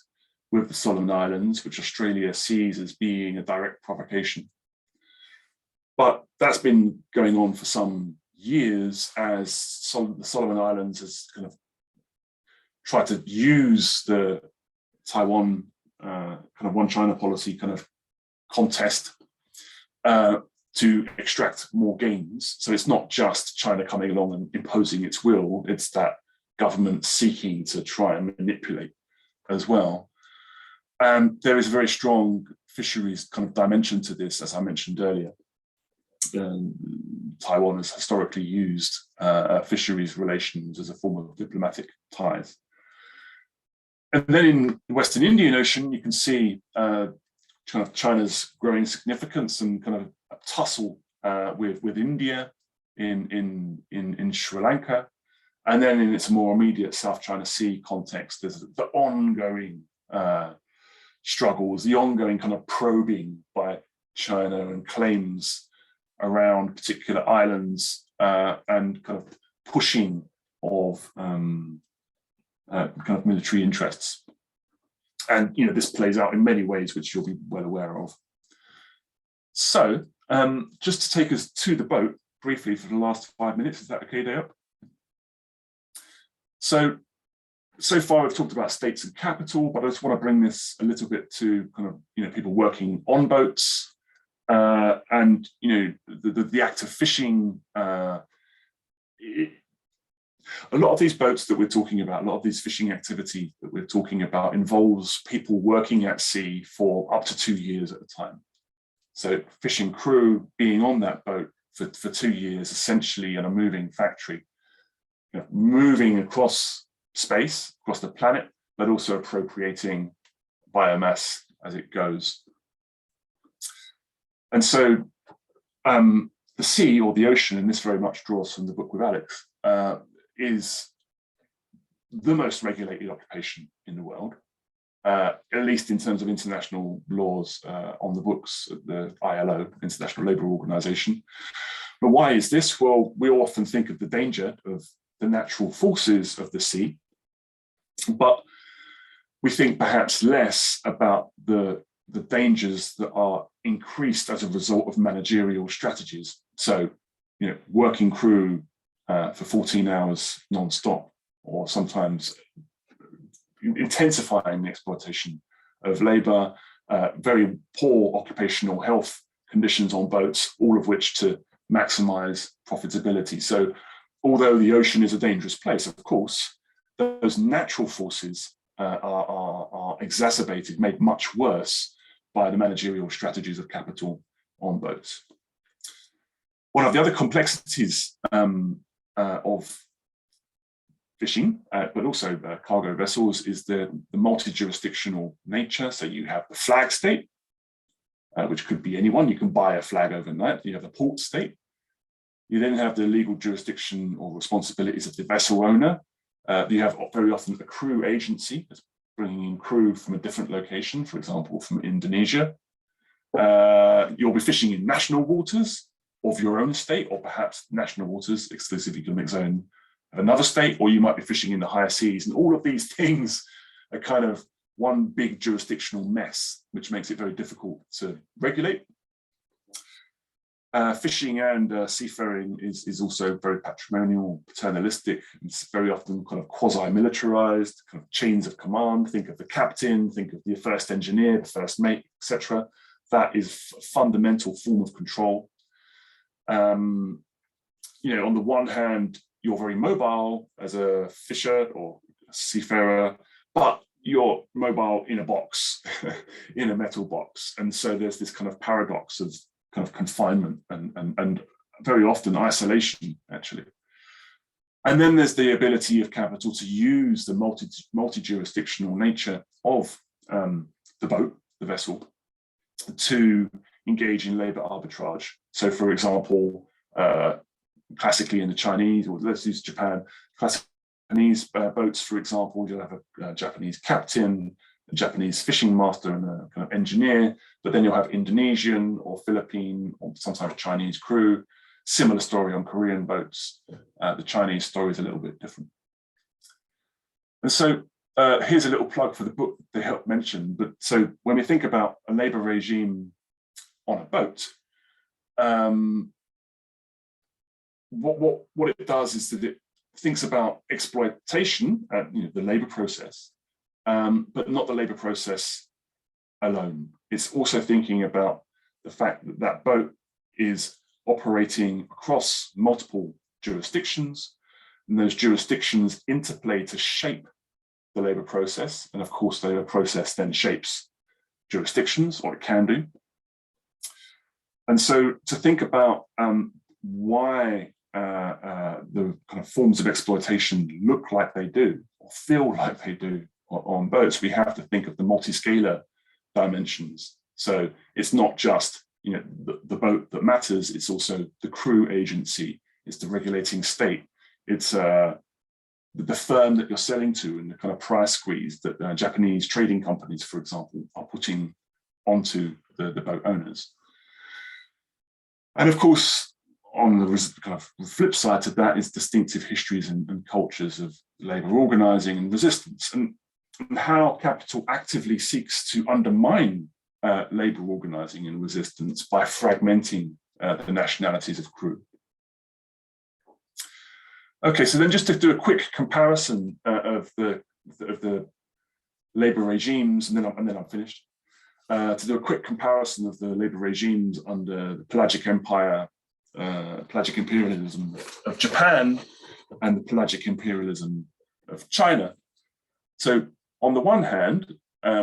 Speaker 2: with the Solomon Islands, which Australia sees as being a direct provocation. But that's been going on for some years as the Solomon Islands has kind of tried to use the Taiwan kind of one China policy kind of contest to extract more gains. So it's not just China coming along and imposing its will, it's that government seeking to try and manipulate as well. There is a very strong fisheries kind of dimension to this, as I mentioned earlier. Taiwan has historically used fisheries relations as a form of diplomatic ties. And then in the Western Indian Ocean, you can see kind of China's growing significance and kind of a tussle with India in Sri Lanka. And then in its more immediate South China Sea context, there's the ongoing struggles, the ongoing kind of probing by China and claims around particular islands and kind of pushing of kind of military interests. And this plays out in many ways, which you'll be well aware of. So just to take us to the boat briefly for the last 5 minutes, is that okay, Dae-oup? So far we've talked about states and capital, but I just want to bring this a little bit to kind of people working on boats and the act of fishing. A lot of these boats that we're talking about, a lot of these fishing activity that we're talking about involves people working at sea for up to 2 years at a time. So fishing crew being on that boat for 2 years, essentially in a moving factory, moving across space, across the planet, but also appropriating biomass as it goes. And so the sea, or the ocean, and this very much draws from the book with Alex, is the most regulated occupation in the world, at least in terms of international laws on the books of the ILO, International Labour Organization. But why is this? Well, we often think of the danger of the natural forces of the sea, but we think perhaps less about the dangers that are increased as a result of managerial strategies. So, working crew for 14 hours non-stop, or sometimes intensifying the exploitation of labor, very poor occupational health conditions on boats, all of which to maximize profitability. So although the ocean is a dangerous place, of course, those natural forces are exacerbated, made much worse by the managerial strategies of capital on boats. One of the other complexities of fishing, but also cargo vessels, is the multi-jurisdictional nature. So you have the flag state, which could be anyone. You can buy a flag overnight. You have the port state. You then have the legal jurisdiction or responsibilities of the vessel owner. You have very often a crew agency that's bringing in crew from a different location, for example, from Indonesia. You'll be fishing in national waters of your own state, or perhaps national waters, exclusive economic zone of another state, or you might be fishing in the higher seas. And all of these things are kind of one big jurisdictional mess, which makes it very difficult to regulate. Fishing and seafaring is also very patrimonial, paternalistic. It's very often kind of quasi-militarized, kind of chains of command. Think of the captain, think of the first engineer, the first mate, etc. That is a fundamental form of control. On the one hand, you're very mobile as a fisher or a seafarer, but you're mobile in a box, in a metal box. And so there's this kind of paradox of kind of confinement and very often isolation, actually. And then there's the ability of capital to use the multi-jurisdictional nature of the boat, the vessel, to engage in labor arbitrage. So, for example, classically in the Chinese, or let's use Japan, classic Japanese boats, for example, you'll have a Japanese captain, a Japanese fishing master, and a kind of engineer, but then you'll have Indonesian or Philippine or sometimes Chinese crew. Similar story on Korean boats. The Chinese story is a little bit different. And so here's a little plug for the book they helped mention. But so when we think about a labor regime on a boat, what it does is that it thinks about exploitation, the labor process, but not the labor process alone. It's also thinking about the fact that that boat is operating across multiple jurisdictions, and those jurisdictions interplay to shape the labor process. And of course, the labor process then shapes jurisdictions, or it can do. And so to think about why the kind of forms of exploitation look like they do, or feel like they do on boats, we have to think of the multi-scalar dimensions. So it's not just the boat that matters, it's also the crew agency, it's the regulating state, it's the firm that you're selling to, and the kind of price squeeze that Japanese trading companies, for example, are putting onto the boat owners. And of course, on the kind of flip side to that is distinctive histories and cultures of labor organizing and resistance, and how capital actively seeks to undermine labor organizing and resistance by fragmenting the nationalities of crew. Okay, so then just to do a quick comparison of the labor regimes, and then I'm finished. To do a quick comparison of the labor regimes under the Pelagic Empire, Pelagic Imperialism of Japan, and the Pelagic Imperialism of China. So on the one hand,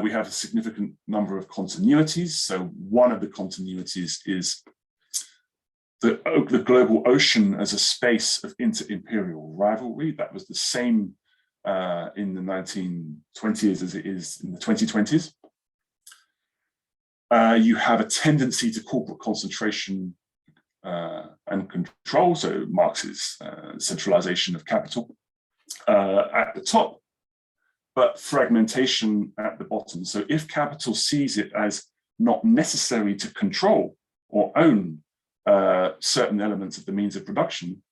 Speaker 2: we have a significant number of continuities. So one of the continuities is the global ocean as a space of inter-imperial rivalry. That was the same in the 1920s as it is in the 2020s. You have a tendency to corporate concentration and control, so Marx's centralization of capital at the top, but fragmentation at the bottom. So if capital sees it as not necessary to control or own certain elements of the means of production,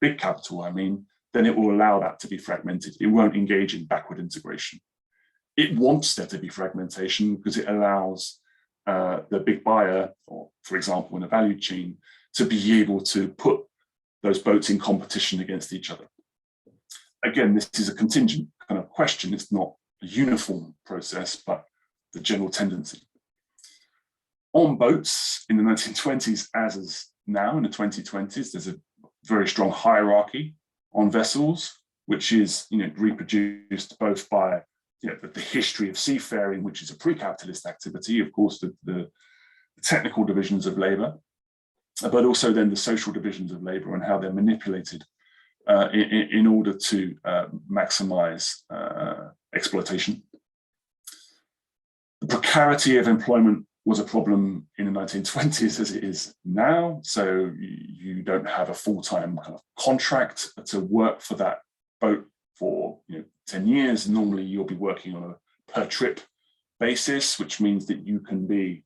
Speaker 2: big capital, I mean, then it will allow that to be fragmented. It won't engage in backward integration. It wants there to be fragmentation because it allows the big buyer, or for example, in a value chain, to be able to put those boats in competition against each other. Again, this is a contingent kind of question. It's not a uniform process, but the general tendency. On boats in the 1920s, as is now in the 2020s, there's a very strong hierarchy on vessels, which is reproduced both by the history of seafaring, which is a pre-capitalist activity, of course, the technical divisions of labor, but also then the social divisions of labor and how they're manipulated in order to maximize exploitation. The precarity of employment was a problem in the 1920s as it is now. So you don't have a full-time kind of contract to work for that boat for 10 years. Normally you'll be working on a per trip basis, which means that you can be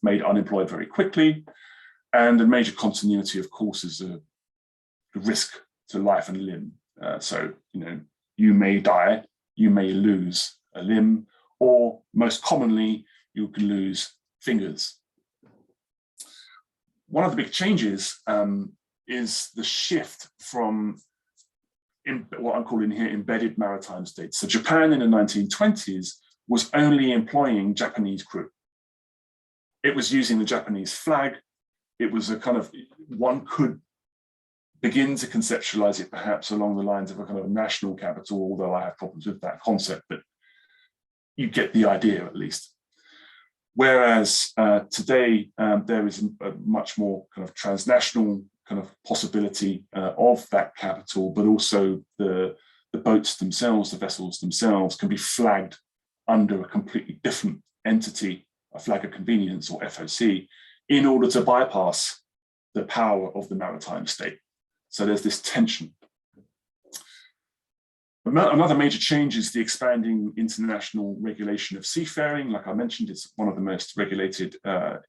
Speaker 2: made unemployed very quickly. And the major continuity, of course, is the risk to life and limb. So you may die, you may lose a limb, or most commonly, you can lose fingers. One of the big changes is the shift from what I'm calling here embedded maritime states. So Japan in the 1920s was only employing Japanese crew. It was using the Japanese flag. It was a kind of, one could begin to conceptualize it perhaps along the lines of a kind of national capital, although I have problems with that concept, but you get the idea at least. Whereas today there is a much more kind of transnational kind of possibility of that capital, but also the boats themselves, the vessels themselves can be flagged under a completely different entity, a flag of convenience or FOC, in order to bypass the power of the maritime state. So there's this tension. Another major change is the expanding international regulation of seafaring. Like I mentioned, it's one of the most regulated kind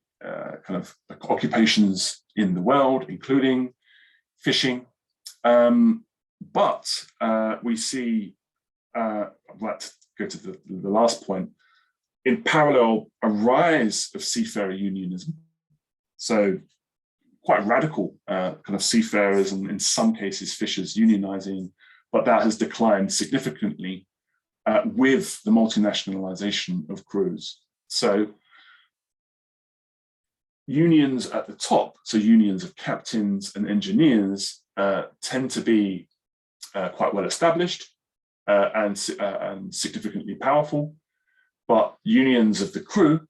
Speaker 2: of occupations in the world, including fishing. But we see, I'd like to go to the last point, in parallel, a rise of seafarer unionism. So quite radical kind of seafarers and in some cases fishers unionizing, but that has declined significantly with the multinationalization of crews. So unions at the top, so unions of captains and engineers, tend to be quite well established and significantly powerful, but unions of the crew,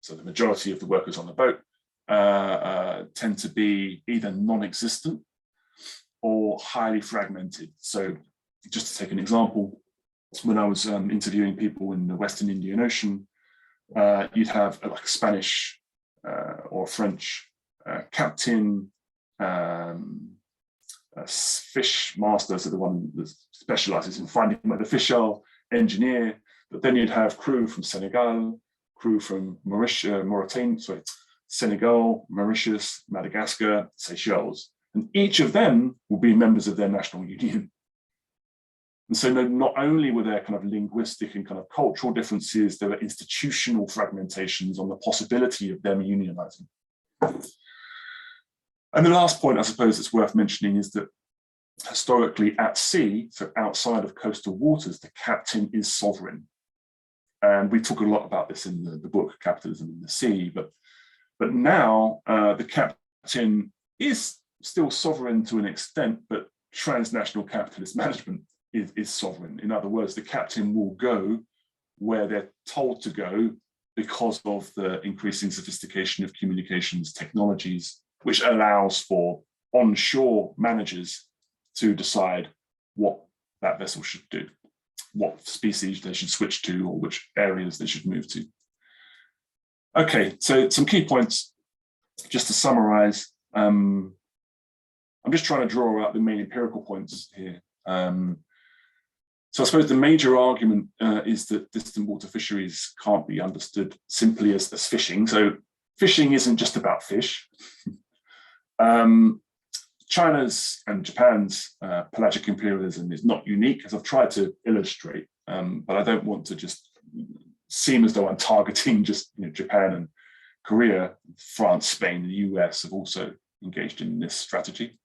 Speaker 2: so the majority of the workers on the boat, tend to be either non-existent or highly fragmented. So just to take an example, when I was interviewing people in the Western Indian Ocean, you'd have like a Spanish or French captain, fish master, so the one that specializes in finding where the fish are, engineer, but then you'd have crew from Senegal, crew from Mauritania, Senegal, Mauritius, Madagascar, Seychelles. And each of them will be members of their national union. And so not only were there kind of linguistic and kind of cultural differences, there were institutional fragmentations on the possibility of them unionizing. And the last point I suppose that's worth mentioning is that historically at sea, so outside of coastal waters, the captain is sovereign. And we talk a lot about this in the book, Capitalism in the Sea, but now the captain is still sovereign to an extent, but transnational capitalist management is sovereign. In other words, the captain will go where they're told to go because of the increasing sophistication of communications technologies, which allows for onshore managers to decide what that vessel should do, what species they should switch to, or which areas they should move to. Okay, so some key points, just to summarize. I'm just trying to draw out the main empirical points here. So I suppose the major argument is that distant water fisheries can't be understood simply as fishing. So fishing isn't just about fish. China's and Japan's pelagic imperialism is not unique, as I've tried to illustrate, but I don't want to just seem as though I'm targeting just Japan and Korea. France, Spain, and the US have also engaged in this strategy.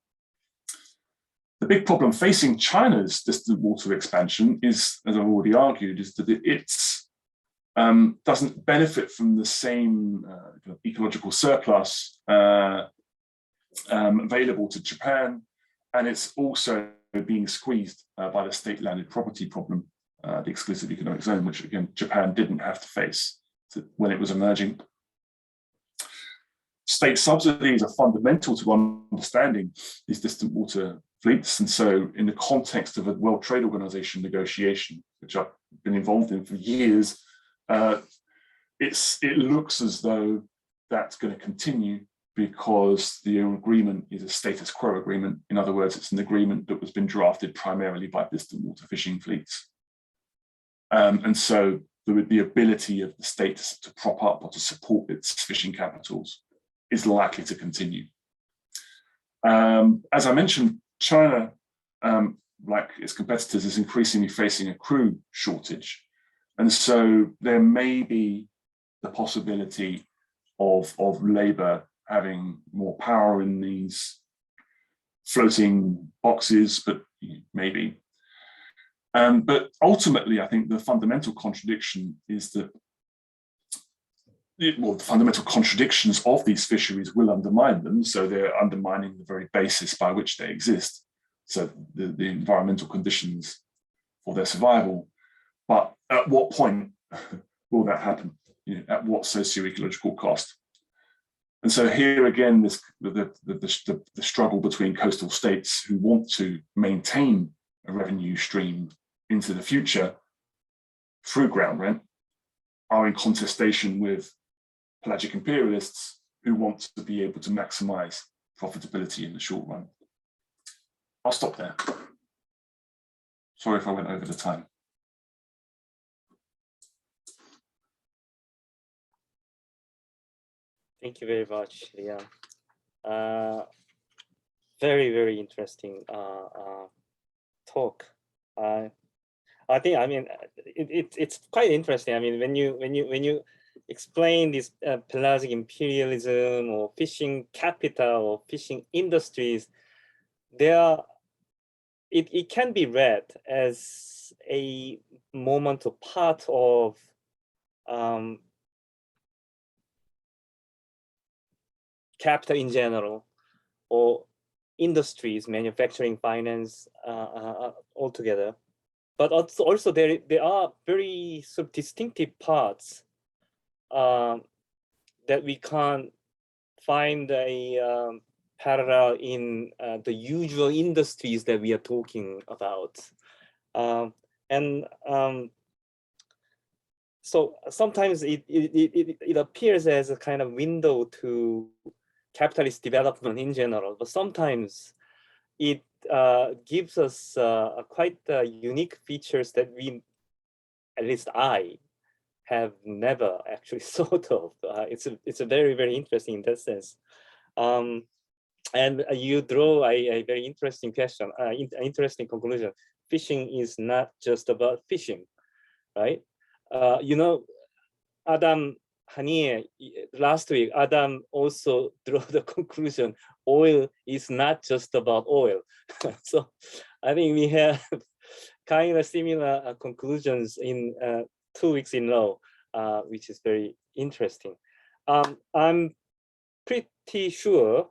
Speaker 2: The big problem facing China's distant water expansion is, as I've already argued, is that it doesn't benefit from the same ecological surplus available to Japan, and it's also being squeezed by the state landed property problem the exclusive economic zone, which again, Japan didn't have to face when it was emerging. State subsidies are fundamental to understanding these distant water fleets. And so in the context of a World Trade Organization negotiation, which I've been involved in for years, it looks as though that's going to continue because the agreement is a status quo agreement. In other words, it's an agreement that was been drafted primarily by distant water fishing fleets. And so the ability of the states to prop up or to support its fishing capitals is likely to continue. As I mentioned, China, like its competitors, is increasingly facing a crew shortage. And so there may be the possibility of labor having more power in these floating boxes, but maybe. But ultimately, I think the fundamental contradiction is that the fundamental contradictions of these fisheries will undermine them. So they're undermining the very basis by which they exist. So the environmental conditions for their survival. But at what point will that happen? At what socio-ecological cost? And so here again, the struggle between coastal states who want to maintain a revenue stream into the future through ground rent are in contestation with pelagic imperialists who want to be able to maximize profitability in the short run. I'll stop there. Sorry if I went over the time.
Speaker 1: Thank you very much, Liam. Very, very interesting talk. I think, I mean, it's quite interesting. I mean, when you explain this pelagic imperialism or fishing capital or fishing industries, it can be read as a moment or part of capital in general, or industries, manufacturing, finance, altogether. But also there are very sort of distinctive parts that we can't find a parallel in the usual industries that we are talking about. So sometimes it appears as a kind of window to capitalist development in general, but sometimes it gives us quite unique features that at least I have never actually thought of. It's a very, very interesting in that sense. And you draw a very interesting question, interesting conclusion. Fishing is not just about fishing, right? Adam Hanie, last week, Adam also drew the conclusion, oil is not just about oil. So I think we have kind of similar conclusions in 2 weeks in a row, which is very interesting. I'm pretty sure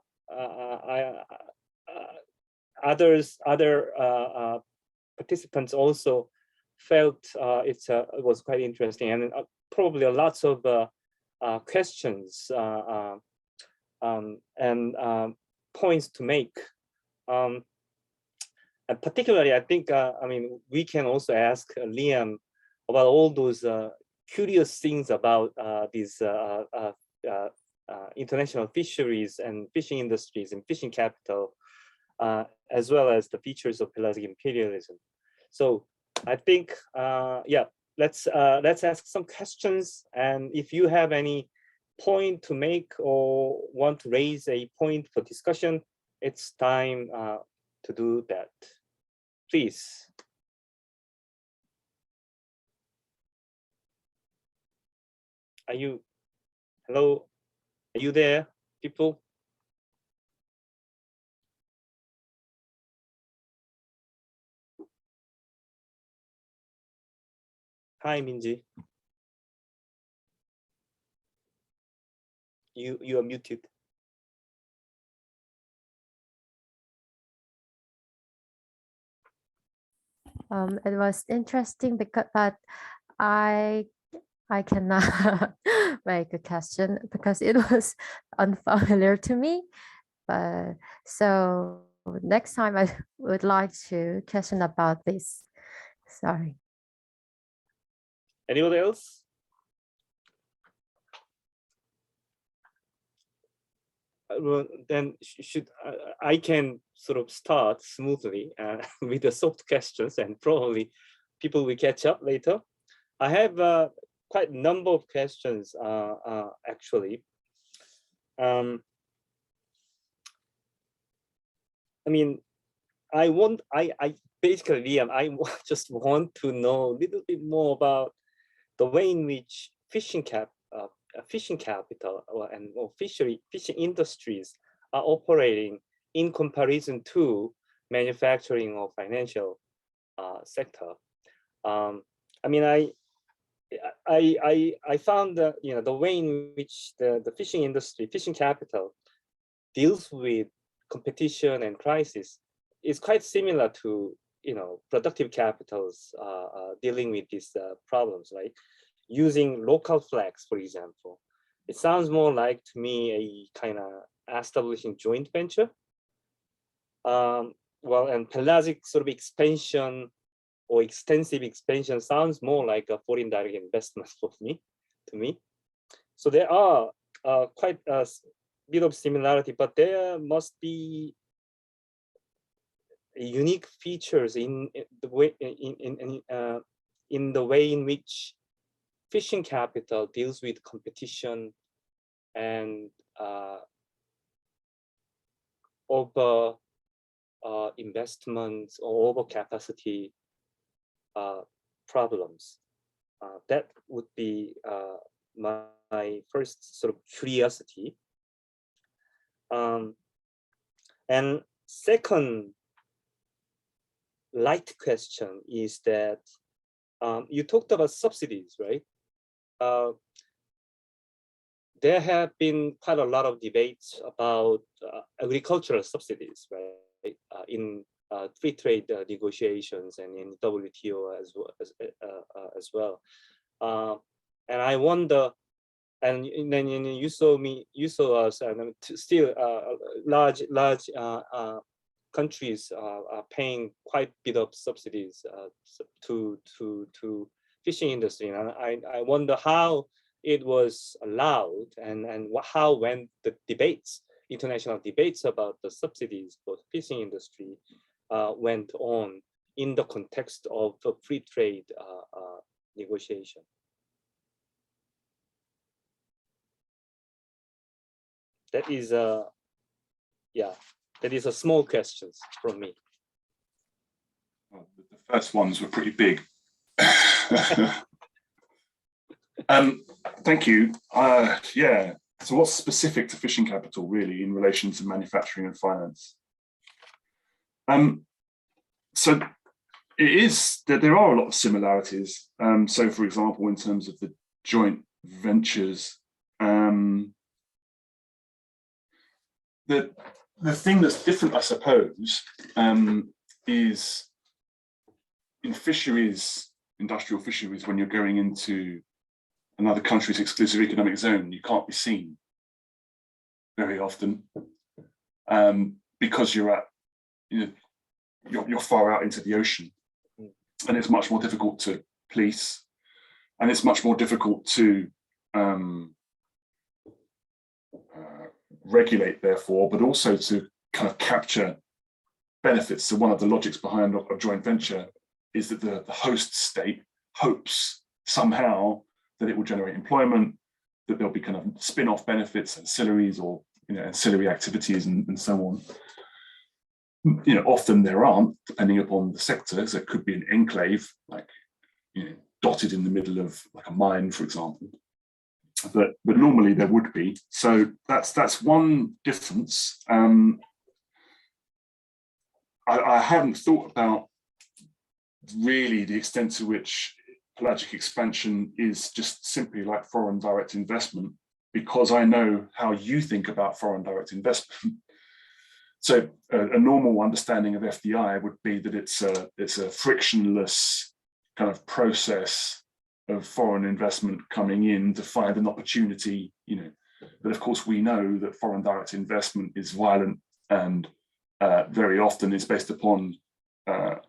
Speaker 1: other participants also felt it was quite interesting, and probably lots of questions and points to make. And particularly, I think, I mean, we can also ask Liam about all those curious things about these international fisheries and fishing industries and fishing capital, as well as the features of pelagic imperialism. So I think, yeah, let's ask some questions. And if you have any point to make or want to raise a point for discussion, it's time to do that. Please. Hello? Are you there, people? Hi, Minji. You are muted.
Speaker 3: It was interesting but I cannot make a question because it was unfamiliar to me. But so next time I would like to question about this. Sorry.
Speaker 1: Anybody else? Well, then I can sort of start smoothly with the soft questions, and probably people will catch up later. I have quite a number of questions actually. I mean, I basically, Liam, I just want to know a little bit more about the way in which fishing capital or fishing industries are operating in comparison to manufacturing or financial sector. I mean, I found that the way in which the fishing industry, fishing capital, deals with competition and crisis is quite similar to productive capitals dealing with these problems, right? Using local flags, for example. It sounds more like to me a kind of establishing joint venture. Well, and pelagic sort of expansion or extensive expansion sounds more like a foreign direct investment to me. So there are quite a bit of similarity, but there must be unique features in the way in the way in which fishing capital deals with competition and over investments or over capacity problems. That would be my first sort of curiosity. And second light question is that you talked about subsidies, right? There have been quite a lot of debates about agricultural subsidies, right? In free trade negotiations and in WTO as well. And I wonder, and then you saw us, and still large countries are paying quite a bit of subsidies to fishing industry, and I wonder how it was allowed and how when the debates, international debates about the subsidies for the fishing industry went on in the context of the free trade negotiation. That is that is a small question from me.
Speaker 2: Well, the first ones were pretty big. Thank you. Yeah. So what's specific to fishing capital really in relation to manufacturing and finance? So it is that there are a lot of similarities. So for example, in terms of the joint ventures, the thing that's different, I suppose, is in fisheries, industrial fisheries, when you're going into another country's exclusive economic zone, you can't be seen very often because you're far out into the ocean, and it's much more difficult to police, and it's much more difficult to regulate, therefore, but also to kind of capture benefits. So one of the logics behind a joint venture is that the host state hopes somehow that it will generate employment, that there'll be kind of spin-off benefits, ancillaries, or ancillary activities, and so on. Often there aren't, depending upon the sector. So it could be an enclave, like dotted in the middle of like a mine, for example. But normally there would be. So that's one difference. I hadn't thought about really the extent to which pelagic expansion is just simply like foreign direct investment, because I know how you think about foreign direct investment. So a normal understanding of FDI would be that it's a frictionless kind of process of foreign investment coming in to find an opportunity, you know. But of course, we know that foreign direct investment is violent and very often is based upon kind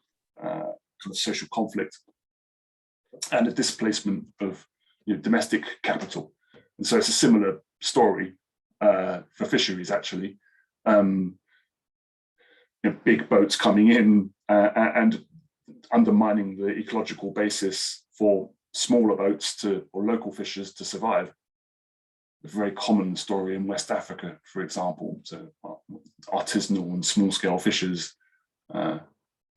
Speaker 2: of social conflict and a displacement of, you know, domestic capital. And so it's a similar story for fisheries, actually. You know, big boats coming in and undermining the ecological basis for smaller boats or local fishers to survive. A very common story in West Africa, for example. So artisanal and small scale fishers,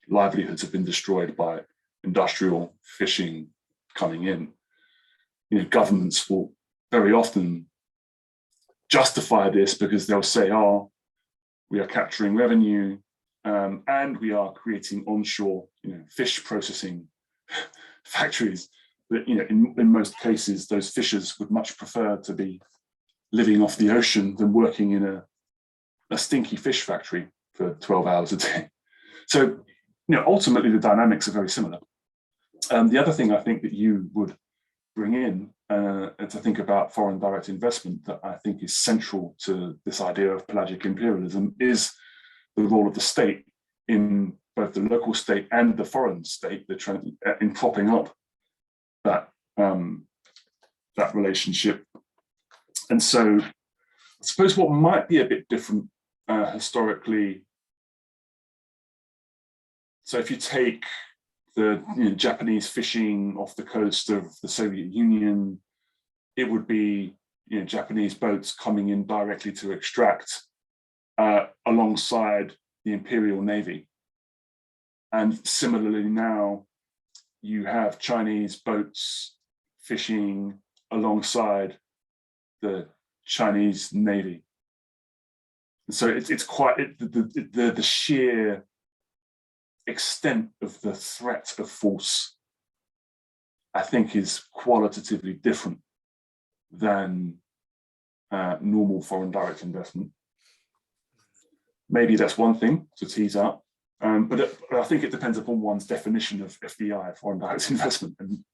Speaker 2: livelihoods have been destroyed by industrial fishing coming in. You know, governments will very often justify this because they'll say, oh, we are capturing revenue and we are creating onshore, you know, fish processing factories. But, you know, in most cases, those fishers would much prefer to be living off the ocean than working in a stinky fish factory for 12 hours a day. So, you know, ultimately the dynamics are very similar. The other thing I think that you would bring in to think about foreign direct investment that I think is central to this idea of pelagic imperialism is the role of the state in both the local state and the foreign state in propping up that that relationship. And so I suppose what might be a bit different historically, so if you take the Japanese fishing off the coast of the Soviet Union, it would be Japanese boats coming in directly to extract alongside the Imperial Navy. And similarly now, you have Chinese boats fishing alongside the Chinese Navy. And so it's quite the sheer extent of the threat of force, I think, is qualitatively different than normal foreign direct investment. Maybe that's one thing to tease out, but I think it depends upon one's definition of FDI, foreign direct investment. And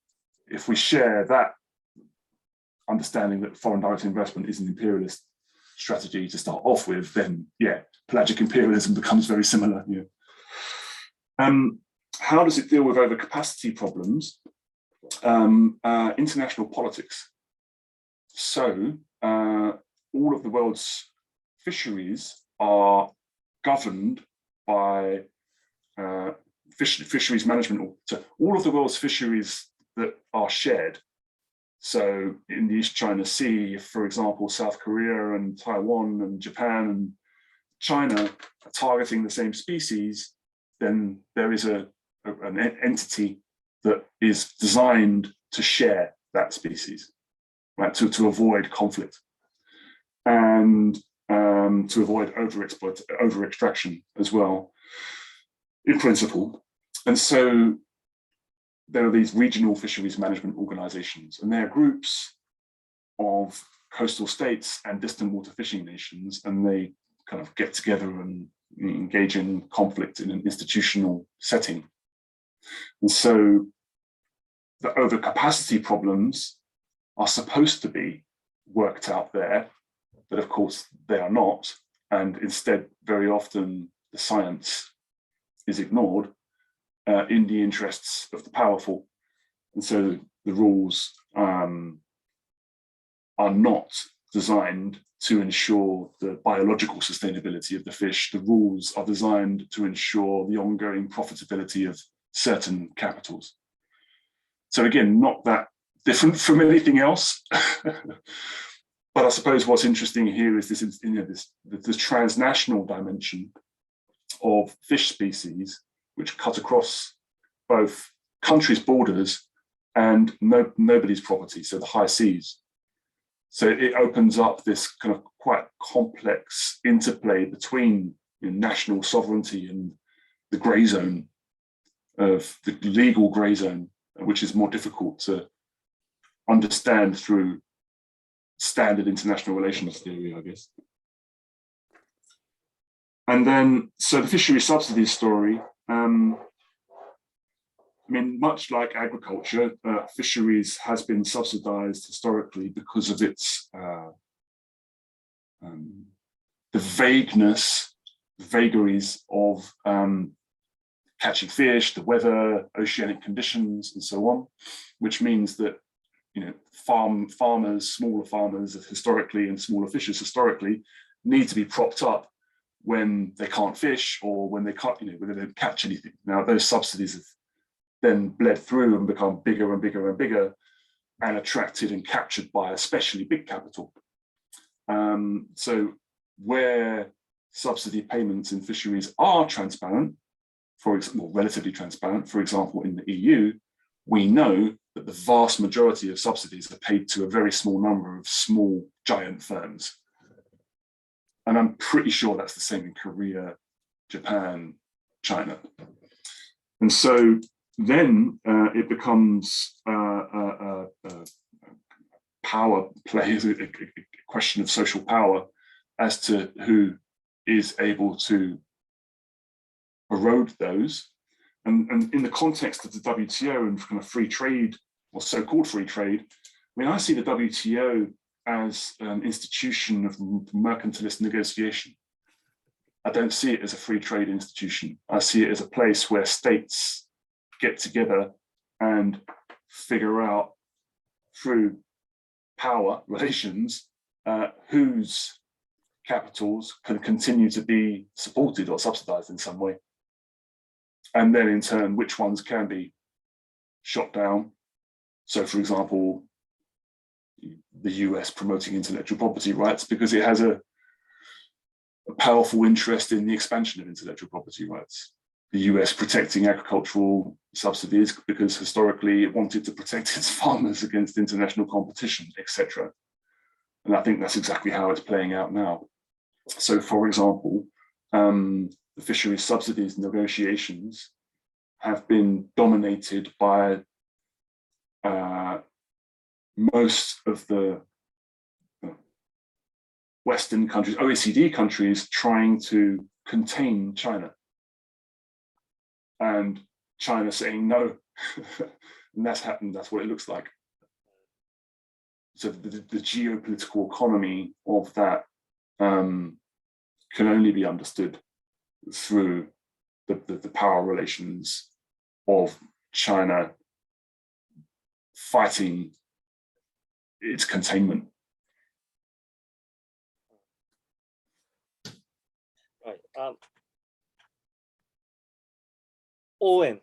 Speaker 2: if we share that understanding that foreign direct investment is an imperialist strategy to start off with, then yeah, pelagic imperialism becomes very similar. Yeah. How does it deal with overcapacity problems? International politics. So all of the world's fisheries are governed by fisheries management. So all of the world's fisheries that are shared. So in the East China Sea, for example, South Korea and Taiwan and Japan and China are targeting the same species, then there is an entity that is designed to share that species, right? To avoid conflict and to avoid over extraction as well, in principle. And so there are these regional fisheries management organizations, and they're groups of coastal states and distant water fishing nations, and they kind of get together and engage in conflict in an institutional setting. And so the overcapacity problems are supposed to be worked out there, but of course they are not. And instead, very often the science is ignored in the interests of the powerful. And so the rules are not designed to ensure the biological sustainability of the fish. The rules are designed to ensure the ongoing profitability of certain capitals. So again, not that different from anything else. But I suppose what's interesting here is this transnational dimension of fish species, which cut across both countries' borders and nobody's property, so the high seas. So it opens up this kind of quite complex interplay between national sovereignty and the grey zone of the legal grey zone, which is more difficult to understand through standard international relations theory, I guess. And then, so the fishery subsidies story, I mean, much like agriculture, fisheries has been subsidized historically because of its the vagaries of catching fish, the weather, oceanic conditions, and so on, which means that, you know, farmers, smaller farmers historically and smaller fishers historically need to be propped up when they can't fish or when they can't, you know, when they don't catch anything. Now, those subsidies have then bled through and become bigger and bigger and bigger and attracted and captured by especially big capital. So where subsidy payments in fisheries are transparent, for example, relatively transparent, for example, in the EU, we know that the vast majority of subsidies are paid to a very small number of small giant firms. And I'm pretty sure that's the same in Korea, Japan, China. And so then it becomes power play, a question of social power as to who is able to erode those. And in the context of the WTO and kind of free trade, or so-called free trade, I mean, I see the WTO as an institution of mercantilist negotiation. I don't see it as a free trade institution. I see it as a place where states get together and figure out through power relations whose capitals can continue to be supported or subsidized in some way. And then in turn, which ones can be shot down. So for example, the US promoting intellectual property rights because it has a powerful interest in the expansion of intellectual property rights. The US protecting agricultural subsidies because historically it wanted to protect its farmers against international competition, etc. And I think that's exactly how it's playing out now. So for example, the fisheries subsidies negotiations have been dominated by most of the Western countries, OECD countries, trying to contain China. And China saying no. And that's happened, that's what it looks like. So the geopolitical economy of that can only be understood through the power relations of China fighting its containment.
Speaker 1: Right. Owen,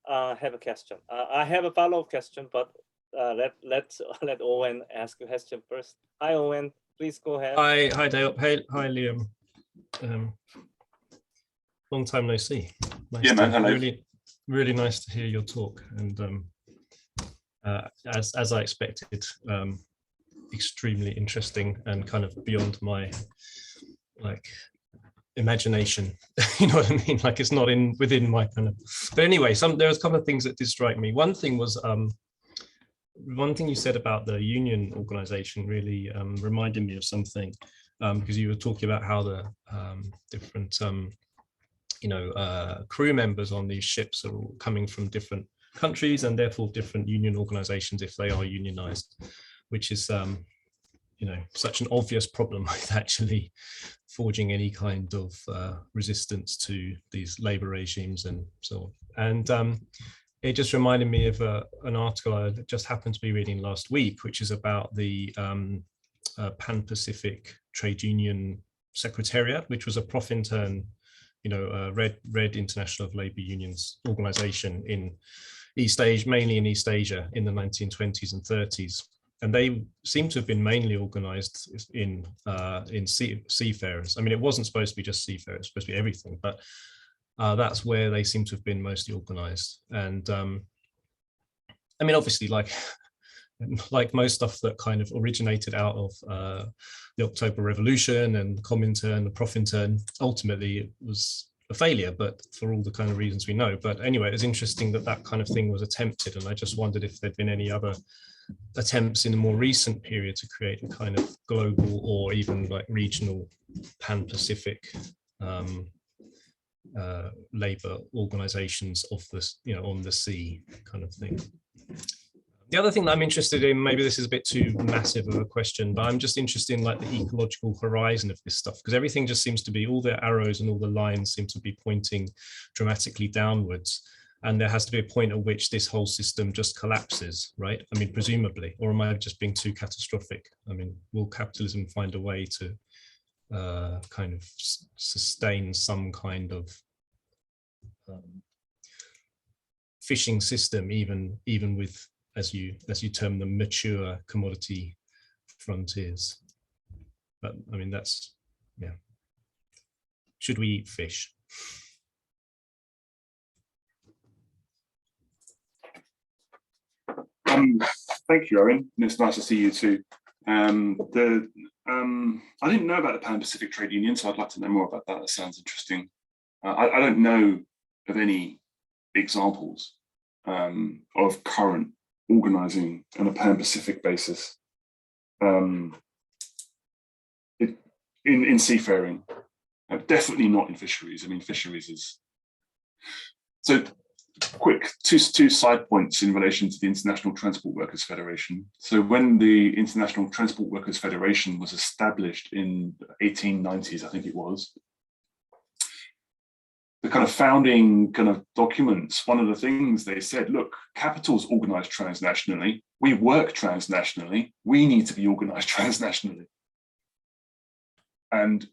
Speaker 1: have a question. I have a follow-up question, but let Owen ask a question first. Hi, Owen. Please go ahead.
Speaker 4: Hi, Dae-oup. Hi, Liam. Long time no see. Nice
Speaker 2: yeah, man. Hello.
Speaker 4: Really nice to hear your talk, and as I expected, extremely interesting and kind of beyond my imagination. You know what I mean? Like it's not within my kind of. But anyway, there was a couple of things that did strike me. One thing was one thing you said about the union organization really reminded me of something, because you were talking about how the different crew members on these ships are all coming from different countries and therefore different union organizations if they are unionized, which is such an obvious problem with actually forging any kind of resistance to these labor regimes and so on. And it just reminded me of an article I just happened to be reading last week, which is about the Pan-Pacific Trade Union Secretariat, which was a Profintern, Red International of Labour Unions organization in East Asia, mainly in East Asia in the 1920s and 30s. And they seem to have been mainly organized in seafarers. I mean, it wasn't supposed to be just seafarers, it was supposed to be everything, but that's where they seem to have been mostly organized. And I mean, obviously, like most stuff that kind of originated out of the October Revolution and the Comintern, the Profintern, ultimately it was a failure, but for all the kind of reasons we know. But anyway, it was interesting that that kind of thing was attempted. And I just wondered if there'd been any other attempts in the more recent period to create a kind of global or even like regional Pan-Pacific labor organizations of this, on the sea kind of thing. The other thing that I'm interested in, maybe this is a bit too massive of a question, but I'm just interested in like the ecological horizon of this stuff, because everything just seems to be, all the arrows and all the lines seem to be pointing dramatically downwards. And there has to be a point at which this whole system just collapses, right? I mean, presumably, or am I just being too catastrophic? I mean, will capitalism find a way to kind of sustain some kind of fishing system, even with, as you term them, mature commodity frontiers? But I mean, that's, yeah. Should we eat fish?
Speaker 2: Thank you, Owen. It's nice to see you too. I didn't know about the Pan-Pacific Trade Union, so I'd like to know more about that. That sounds interesting. I don't know of any examples of current organizing on a Pan-Pacific basis in seafaring. Definitely not in fisheries. I mean, fisheries is... So, quick two side points in relation to the International Transport Workers Federation. So when the International Transport Workers Federation was established in the 1890s, I think it was, the kind of founding kind of documents, one of the things they said, look, capital's organized transnationally, we work transnationally, we need to be organized transnationally. And,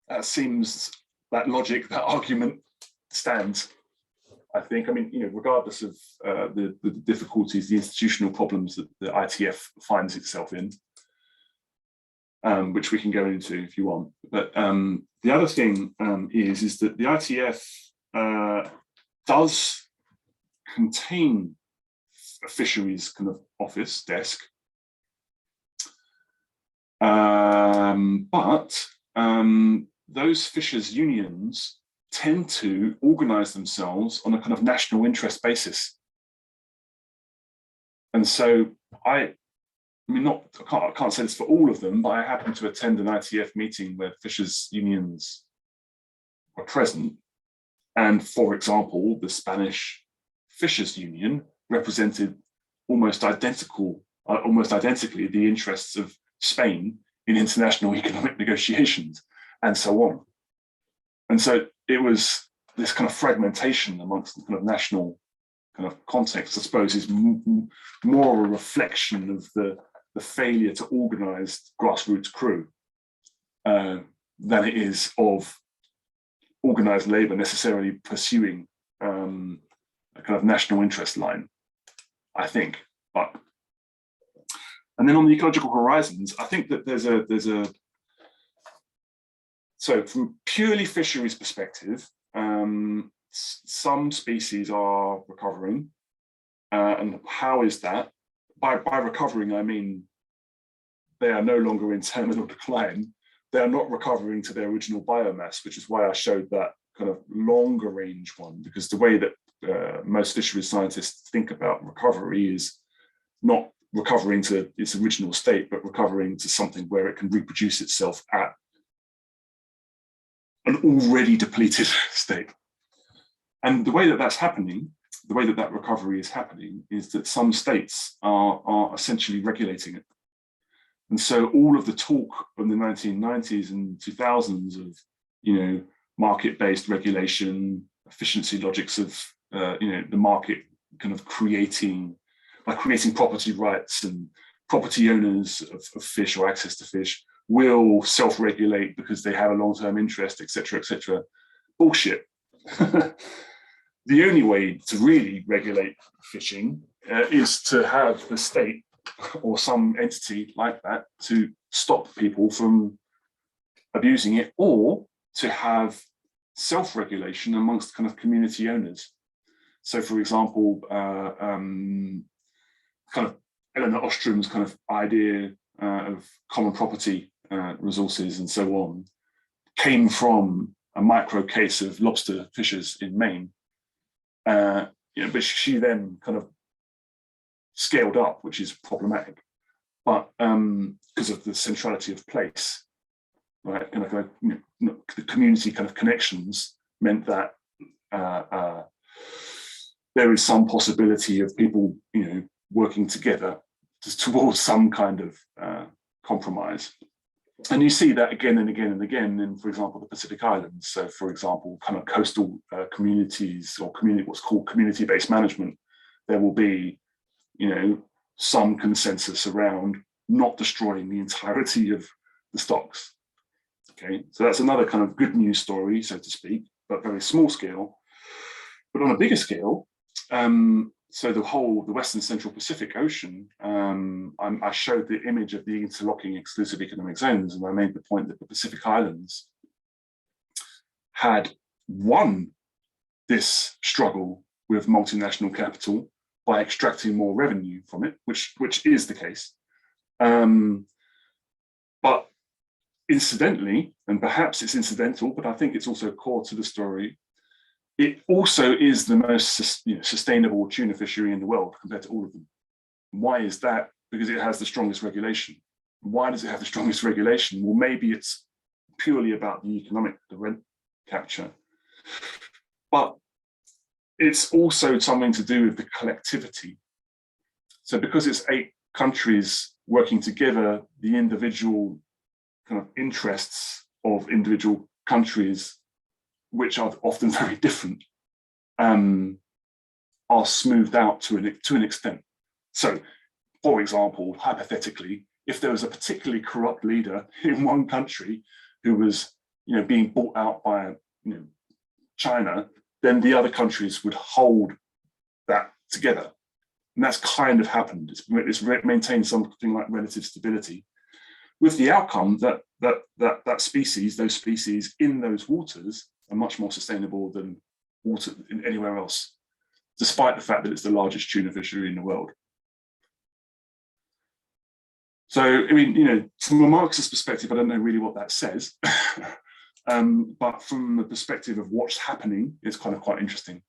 Speaker 2: that seems, that logic, that argument stands. I think, I mean, regardless of the difficulties, the institutional problems that the ITF finds itself in, which we can go into if you want. But the other thing is that the ITF does contain a fisheries kind of office desk, but those fishers' unions tend to organize themselves on a kind of national interest basis. And so I can't say this for all of them, but I happened to attend an ITF meeting where fishers' unions were present. And for example, the Spanish Fishers' Union represented almost identically the interests of Spain in international economic negotiations and so on. And so it was this kind of fragmentation amongst the kind of national kind of context, I suppose, is more a reflection of the failure to organize grassroots crew than it is of organized labor necessarily pursuing a kind of national interest line, I think. And then on the ecological horizons, I think that there's a so from purely fisheries perspective, some species are recovering. And how is that? By recovering, I mean, they are no longer in terminal decline. They are not recovering to their original biomass, which is why I showed that kind of longer range one, because the way that most fisheries scientists think about recovery is not recovering to its original state, but recovering to something where it can reproduce itself at an already depleted state. And the way that that's happening, the way that that recovery is happening, is that some states are essentially regulating it. And so all of the talk from the 1990s and 2000s of, market-based regulation, efficiency logics of, the market kind of creating property rights and property owners of fish or access to fish will self-regulate because they have a long-term interest, etc., etc. Bullshit. The only way to really regulate fishing is to have the state or some entity like that to stop people from abusing it, or to have self-regulation amongst kind of community owners. So, for example, kind of Eleanor Ostrom's kind of idea of common property resources and so on came from a micro case of lobster fishers in Maine. But she then kind of scaled up, which is problematic, but because of the centrality of place. right? The community kind of connections meant that there is some possibility of people, working together towards some kind of compromise. And you see that again and again and again in, for example, the Pacific Islands. So, for example, kind of coastal communities or what's called community-based management, there will be, some consensus around not destroying the entirety of the stocks. Okay, so that's another kind of good news story, so to speak, but very small scale. But on a bigger scale, so the Western Central Pacific Ocean, I showed the image of the interlocking exclusive economic zones, and I made the point that the Pacific Islands had won this struggle with multinational capital by extracting more revenue from it, which is the case. But incidentally, and perhaps it's incidental, but I think it's also core to the story, it also is the most sustainable tuna fishery in the world compared to all of them. Why is that? Because it has the strongest regulation. Why does it have the strongest regulation? Well, maybe it's purely about the rent capture, but it's also something to do with the collectivity. So because it's 8 countries working together, the individual kind of interests of individual countries, which are often very different, are smoothed out to an extent. So, for example, hypothetically, if there was a particularly corrupt leader in one country who was, being bought out by, China, then the other countries would hold that together, and that's kind of happened. It's maintained something like relative stability, with the outcome that those species in those waters are much more sustainable than water in anywhere else, despite the fact that it's the largest tuna fishery in the world. So, I mean, from a Marxist perspective, I don't know really what that says, but from the perspective of what's happening, it's kind of quite interesting.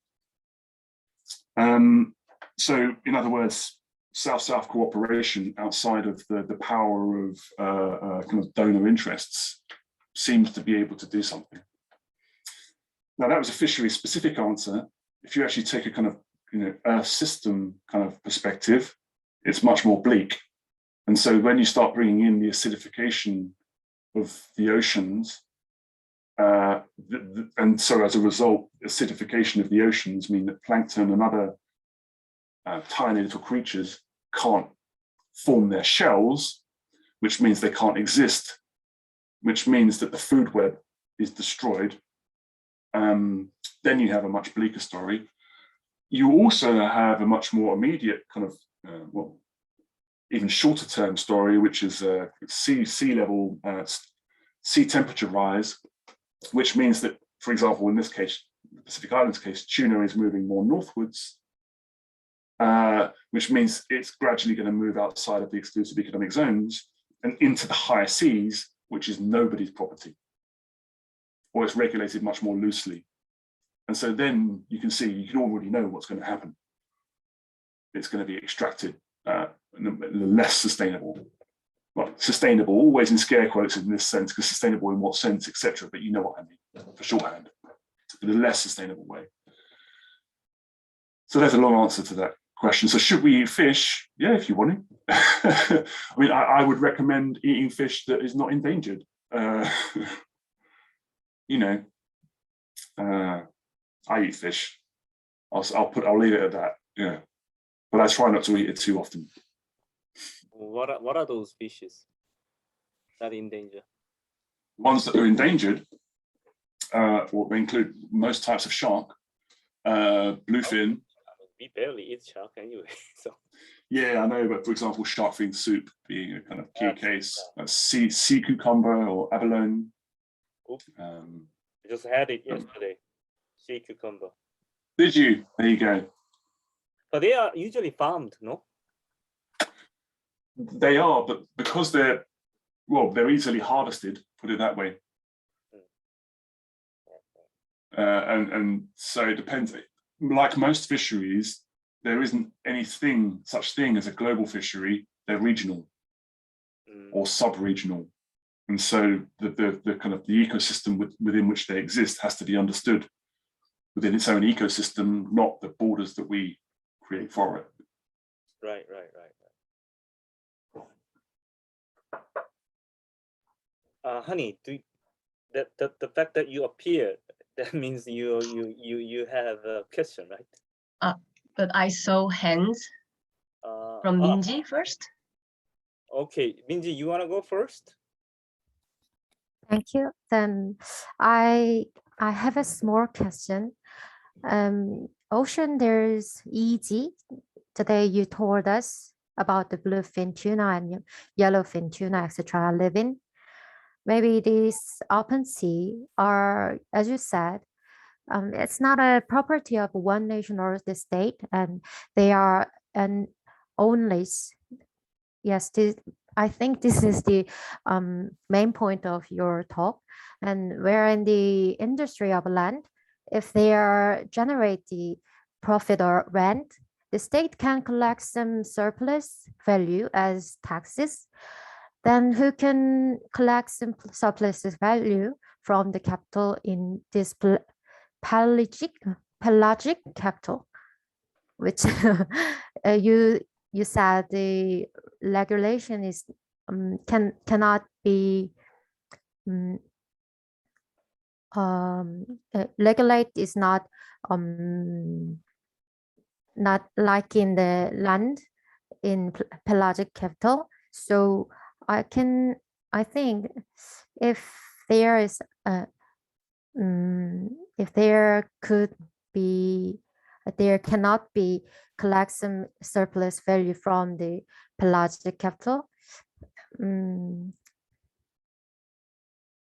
Speaker 2: So, in other words, South-South cooperation outside of the power of kind of donor interests seems to be able to do something. Now, that was a fishery-specific answer. If you actually take a kind of, Earth system kind of perspective, it's much more bleak. And so when you start bringing in the acidification of the oceans, and so as a result, acidification of the oceans mean that plankton and other tiny little creatures can't form their shells, which means they can't exist, which means that the food web is destroyed. Then you have a much bleaker story. You also have a much more immediate kind of, even shorter term story, which is sea level, sea temperature rise, which means that, for example, in this case, the Pacific Islands case, tuna is moving more northwards, which means it's gradually going to move outside of the exclusive economic zones and into the higher seas, which is nobody's property, or it's regulated much more loosely. And so then you can already know what's going to happen. It's going to be extracted less sustainable. Well, sustainable, always in scare quotes in this sense, because sustainable in what sense, etc. But you know what I mean, for shorthand, in a less sustainable way. So there's a long answer to that question. So should we eat fish? Yeah, if you want to. I mean, I would recommend eating fish that is not endangered. I eat fish. I'll leave it at that. Yeah, but I try not to eat it too often.
Speaker 1: What are those fishes that are in danger?
Speaker 2: Ones that are endangered, well, they include most types of shark, bluefin.
Speaker 1: We barely eat shark anyway, so.
Speaker 2: Yeah, I know, but for example, shark fin soup being a kind of key case. Sea cucumber or abalone.
Speaker 1: I just had it yesterday. Sea cucumber.
Speaker 2: Did you? There you go.
Speaker 1: But they are usually farmed, no?
Speaker 2: They are, but because they're easily harvested, put it that way. And so it depends. Like most fisheries, there isn't such thing as a global fishery. They're regional or sub-regional. And so the kind of the ecosystem within which they exist has to be understood within its own ecosystem, not the borders that we create for it.
Speaker 1: Right. Honey, the fact that you appear, that means you have a question, right?
Speaker 5: But I saw hands from Minji first.
Speaker 1: Okay, Minji, you want to go first?
Speaker 3: Thank you. Then I have a small question. Ocean, there's easy. Today you told us about the bluefin tuna and yellowfin tuna, etc. living. Maybe these open sea are, as you said, it's not a property of one nation or the state, and they are an only. Yes, I think this is the main point of your talk. And where in the industry of land, if they are generate the profit or rent, the state can collect some surplus value as taxes. Then who can collect some surplus value from the capital in this pelagic capital, which you said the regulation is cannot be regulate is not like in the land in pelagic capital. So I think if there is if there could be there cannot be collect some surplus value from the pelagic capital.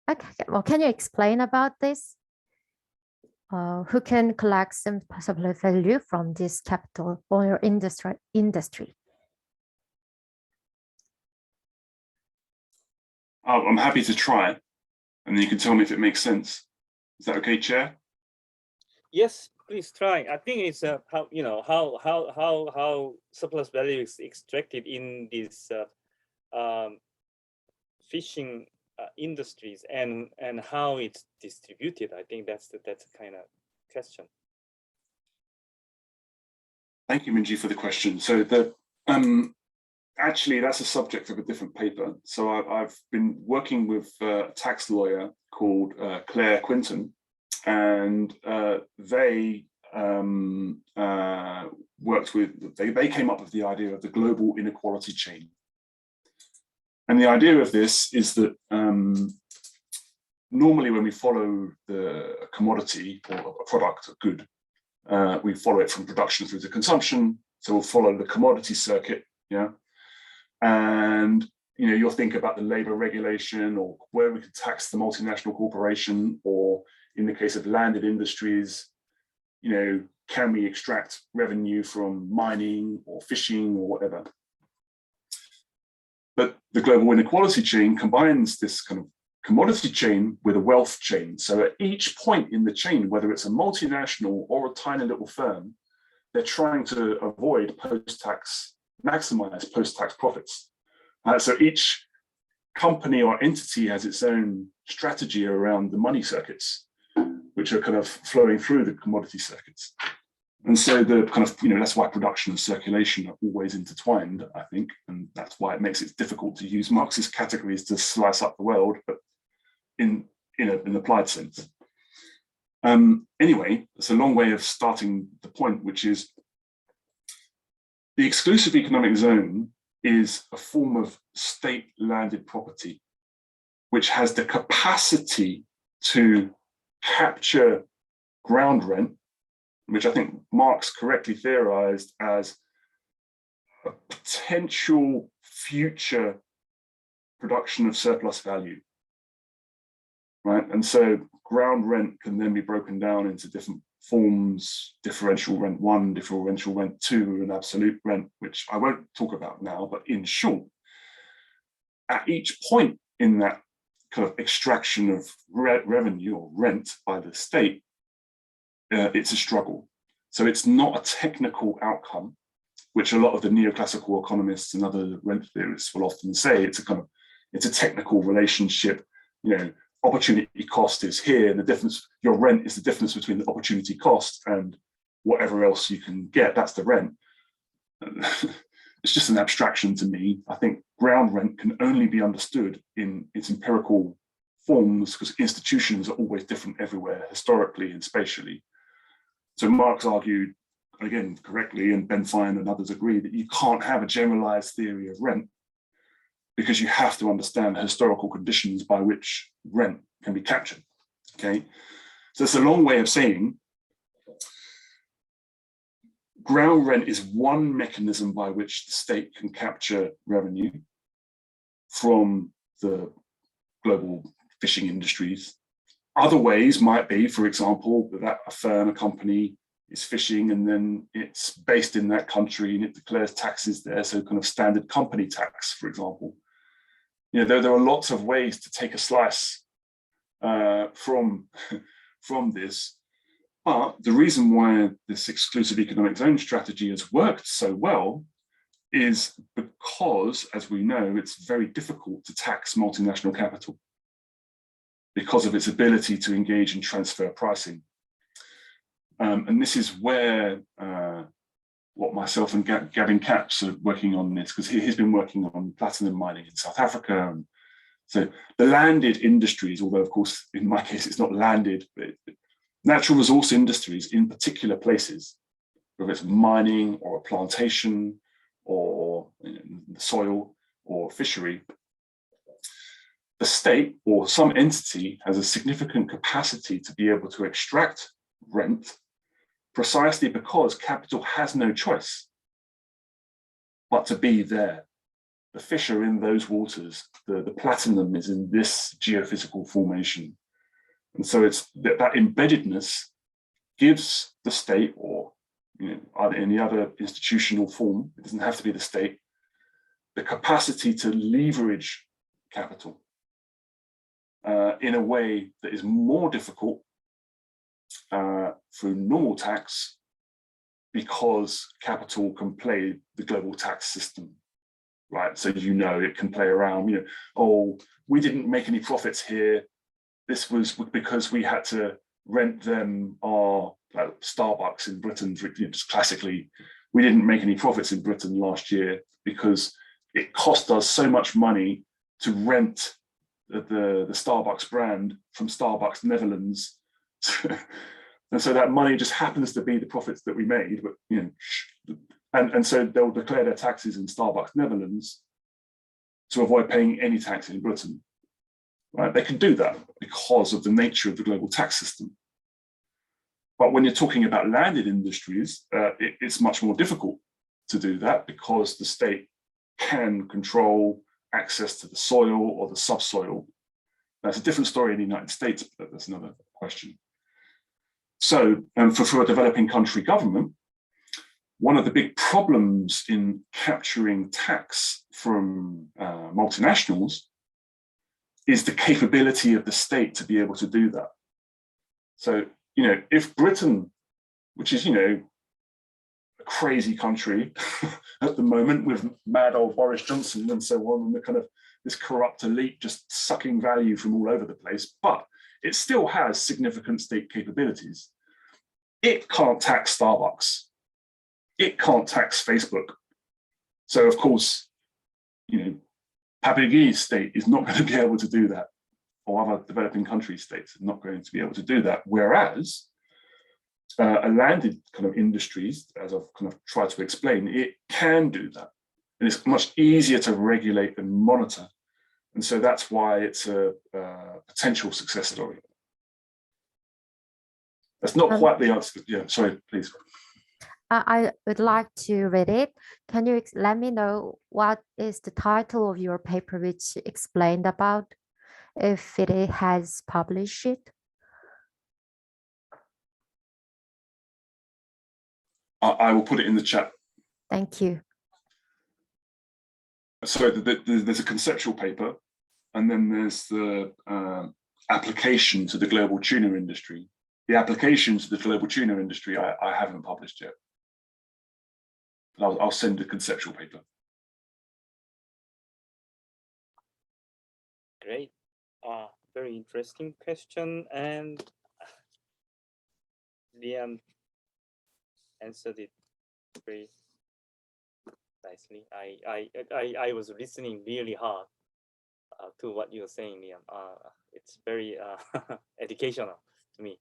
Speaker 3: Okay, well, can you explain about this? Who can collect some surplus value from this capital or industry?
Speaker 2: I'm happy to try, and then you can tell me if it makes sense. Is that okay, Chair?
Speaker 1: Yes, please try. I think it's how surplus value is extracted in these fishing industries and how it's distributed. I think that's the kind of question.
Speaker 2: Thank you, Minji, for the question. So actually, that's a subject of a different paper. So I've been working with a tax lawyer called Claire Quinton, and they they came up with the idea of the global inequality chain. And the idea of this is that normally when we follow the commodity or a product, a good, we follow it from production through to consumption. So we'll follow the commodity circuit, yeah. And you'll think about the labor regulation or where we could tax the multinational corporation, or in the case of landed industries, can we extract revenue from mining or fishing or whatever? But the global inequality chain combines this kind of commodity chain with a wealth chain. So at each point in the chain, whether it's a multinational or a tiny little firm, they're trying to avoid post-tax, maximize post-tax profits. So each company or entity has its own strategy around the money circuits, which are kind of flowing through the commodity circuits. And so the kind of, that's why production and circulation are always intertwined, I think. And that's why it makes it difficult to use Marxist categories to slice up the world, but in an applied sense. Anyway, it's a long way of starting the point, which is the exclusive economic zone is a form of state landed property, which has the capacity to capture ground rent, which I think Marx correctly theorized as a potential future production of surplus value, right? And so ground rent can then be broken down into different forms: differential rent 1, differential rent 2, and absolute rent, which I won't talk about now, but in short, at each point in that kind of extraction of revenue or rent by the state, it's a struggle. So it's not a technical outcome, which a lot of the neoclassical economists and other rent theorists will often say. It's a technical relationship. You know, opportunity cost is here, and the difference, your rent is the difference between the opportunity cost and whatever else you can get. That's the rent. It's just an abstraction to me. I think ground rent can only be understood in its empirical forms because institutions are always different everywhere, historically and spatially. So Marx argued, again, correctly, and Ben Fine and others agree, that you can't have a generalized theory of rent because you have to understand the historical conditions by which rent can be captured, okay? So it's a long way of saying ground rent is one mechanism by which the state can capture revenue from the global fishing industries. Other ways might be, for example, that a firm, a company is fishing and then it's based in that country and it declares taxes there, so kind of standard company tax, for example. You know, there are lots of ways to take a slice from this. But the reason why this exclusive economic zone strategy has worked so well is because, as we know, it's very difficult to tax multinational capital because of its ability to engage in transfer pricing. And this is where what myself and Gavin Capps are working on this, because he's been working on platinum mining in South Africa. And so the landed industries, although of course, in my case, it's not landed, but natural resource industries in particular places, whether it's mining or a plantation or soil or fishery, the state or some entity has a significant capacity to be able to extract rent precisely because capital has no choice but to be there. The fish are in those waters, the platinum is in this geophysical formation. And so it's that embeddedness gives the state, or either any other institutional form, it doesn't have to be the state, the capacity to leverage capital in a way that is more difficult through normal tax, because capital can play the global tax system, right? So it can play around, oh, we didn't make any profits here. This was because we had to rent them our Starbucks in Britain, just classically, we didn't make any profits in Britain last year because it cost us so much money to rent the Starbucks brand from Starbucks Netherlands. And so that money just happens to be the profits that we made, but and so they'll declare their taxes in Starbucks Netherlands to avoid paying any tax in Britain. Right? They can do that because of the nature of the global tax system. But when you're talking about landed industries, it's much more difficult to do that because the state can control access to the soil or the subsoil. That's a different story in the United States, but that's another question. So for a developing country government, one of the big problems in capturing tax from multinationals is the capability of the state to be able to do that. So, if Britain, which is, a crazy country at the moment with mad old Boris Johnson and so on, and the kind of this corrupt elite just sucking value from all over the place, but it still has significant state capabilities. It can't tax Starbucks. It can't tax Facebook. So of course, Papua state is not going to be able to do that, or other developing country states are not going to be able to do that. Whereas a landed kind of industries, as I've kind of tried to explain, it can do that. And it's much easier to regulate and monitor. And so that's why it's a potential success story. That's not quite the answer. Yeah, sorry, please.
Speaker 3: I would like to read it. Can you let me know what is the title of your paper which explained about, if it has published it?
Speaker 2: I will put it in the chat.
Speaker 3: Thank you.
Speaker 2: So there's a conceptual paper, and then there's the application to the global tuna industry. The application to the global tuna industry, I haven't published yet. But I'll send a conceptual paper.
Speaker 1: Great. Very interesting question, and Liam answered it very nicely. I was listening really hard to what you're saying, Liam. It's very educational to me.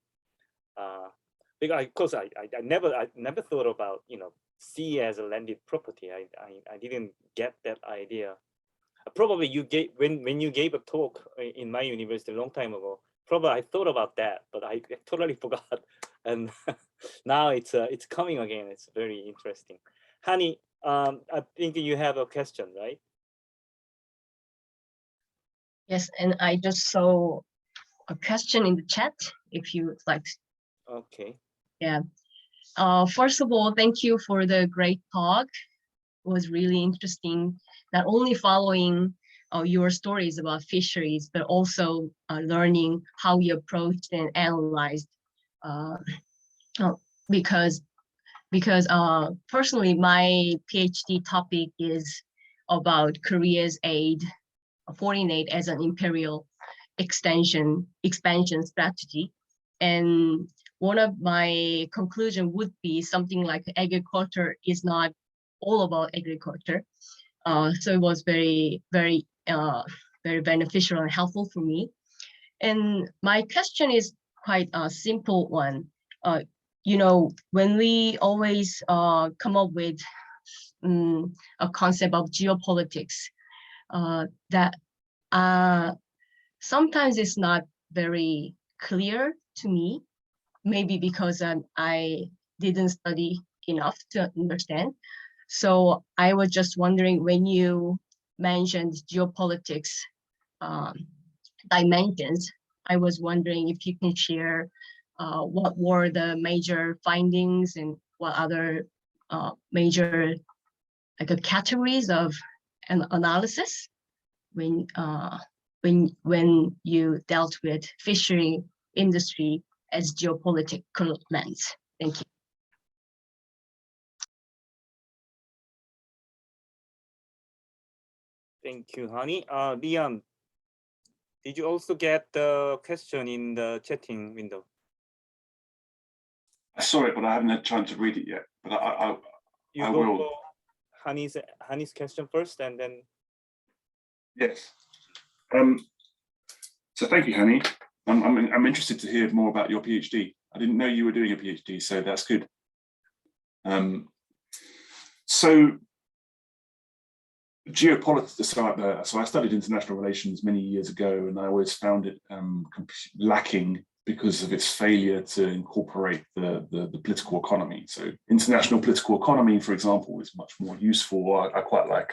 Speaker 1: Because of course I never thought about, you know, sea as a landed property. I didn't get that idea. Probably you gave when you gave a talk in my university a long time ago. Probably I thought about that, but I totally forgot. And now it's coming again. It's very interesting. Hani, I think you have a question, right?
Speaker 5: Yes, and I just saw a question in the chat if you would like.
Speaker 1: Okay.
Speaker 5: Yeah. First of all, thank you for the great talk. It was really interesting, not only following your stories about fisheries, but also learning how you approached and analyzed. Because personally, my PhD topic is about Korea's foreign aid as an imperial expansion strategy. And one of my conclusion would be something like agriculture is not all about agriculture. So it was very beneficial and helpful for me. And my question is quite a simple one. You know, when we always come up with a concept of geopolitics, that sometimes it's not very clear to me, maybe because I didn't study enough to understand. So I was just wondering, when you mentioned geopolitics dimensions, I was wondering if you can share what were the major findings and what other major categories of an analysis when you dealt with fishery industry as geopolitical lens. Thank you.
Speaker 1: Thank you, Hani. Liam, did you also get the question in the chatting window?
Speaker 2: I saw it, but I haven't had a chance to read it yet. But I will.
Speaker 1: For Hani's question first, and then.
Speaker 2: Yes. So thank you, Hani. I'm interested to hear more about your PhD. I didn't know you were doing a PhD, so that's good. So geopolitics. So I studied international relations many years ago, and I always found it lacking because of its failure to incorporate the political economy. So international political economy, for example, is much more useful. I quite like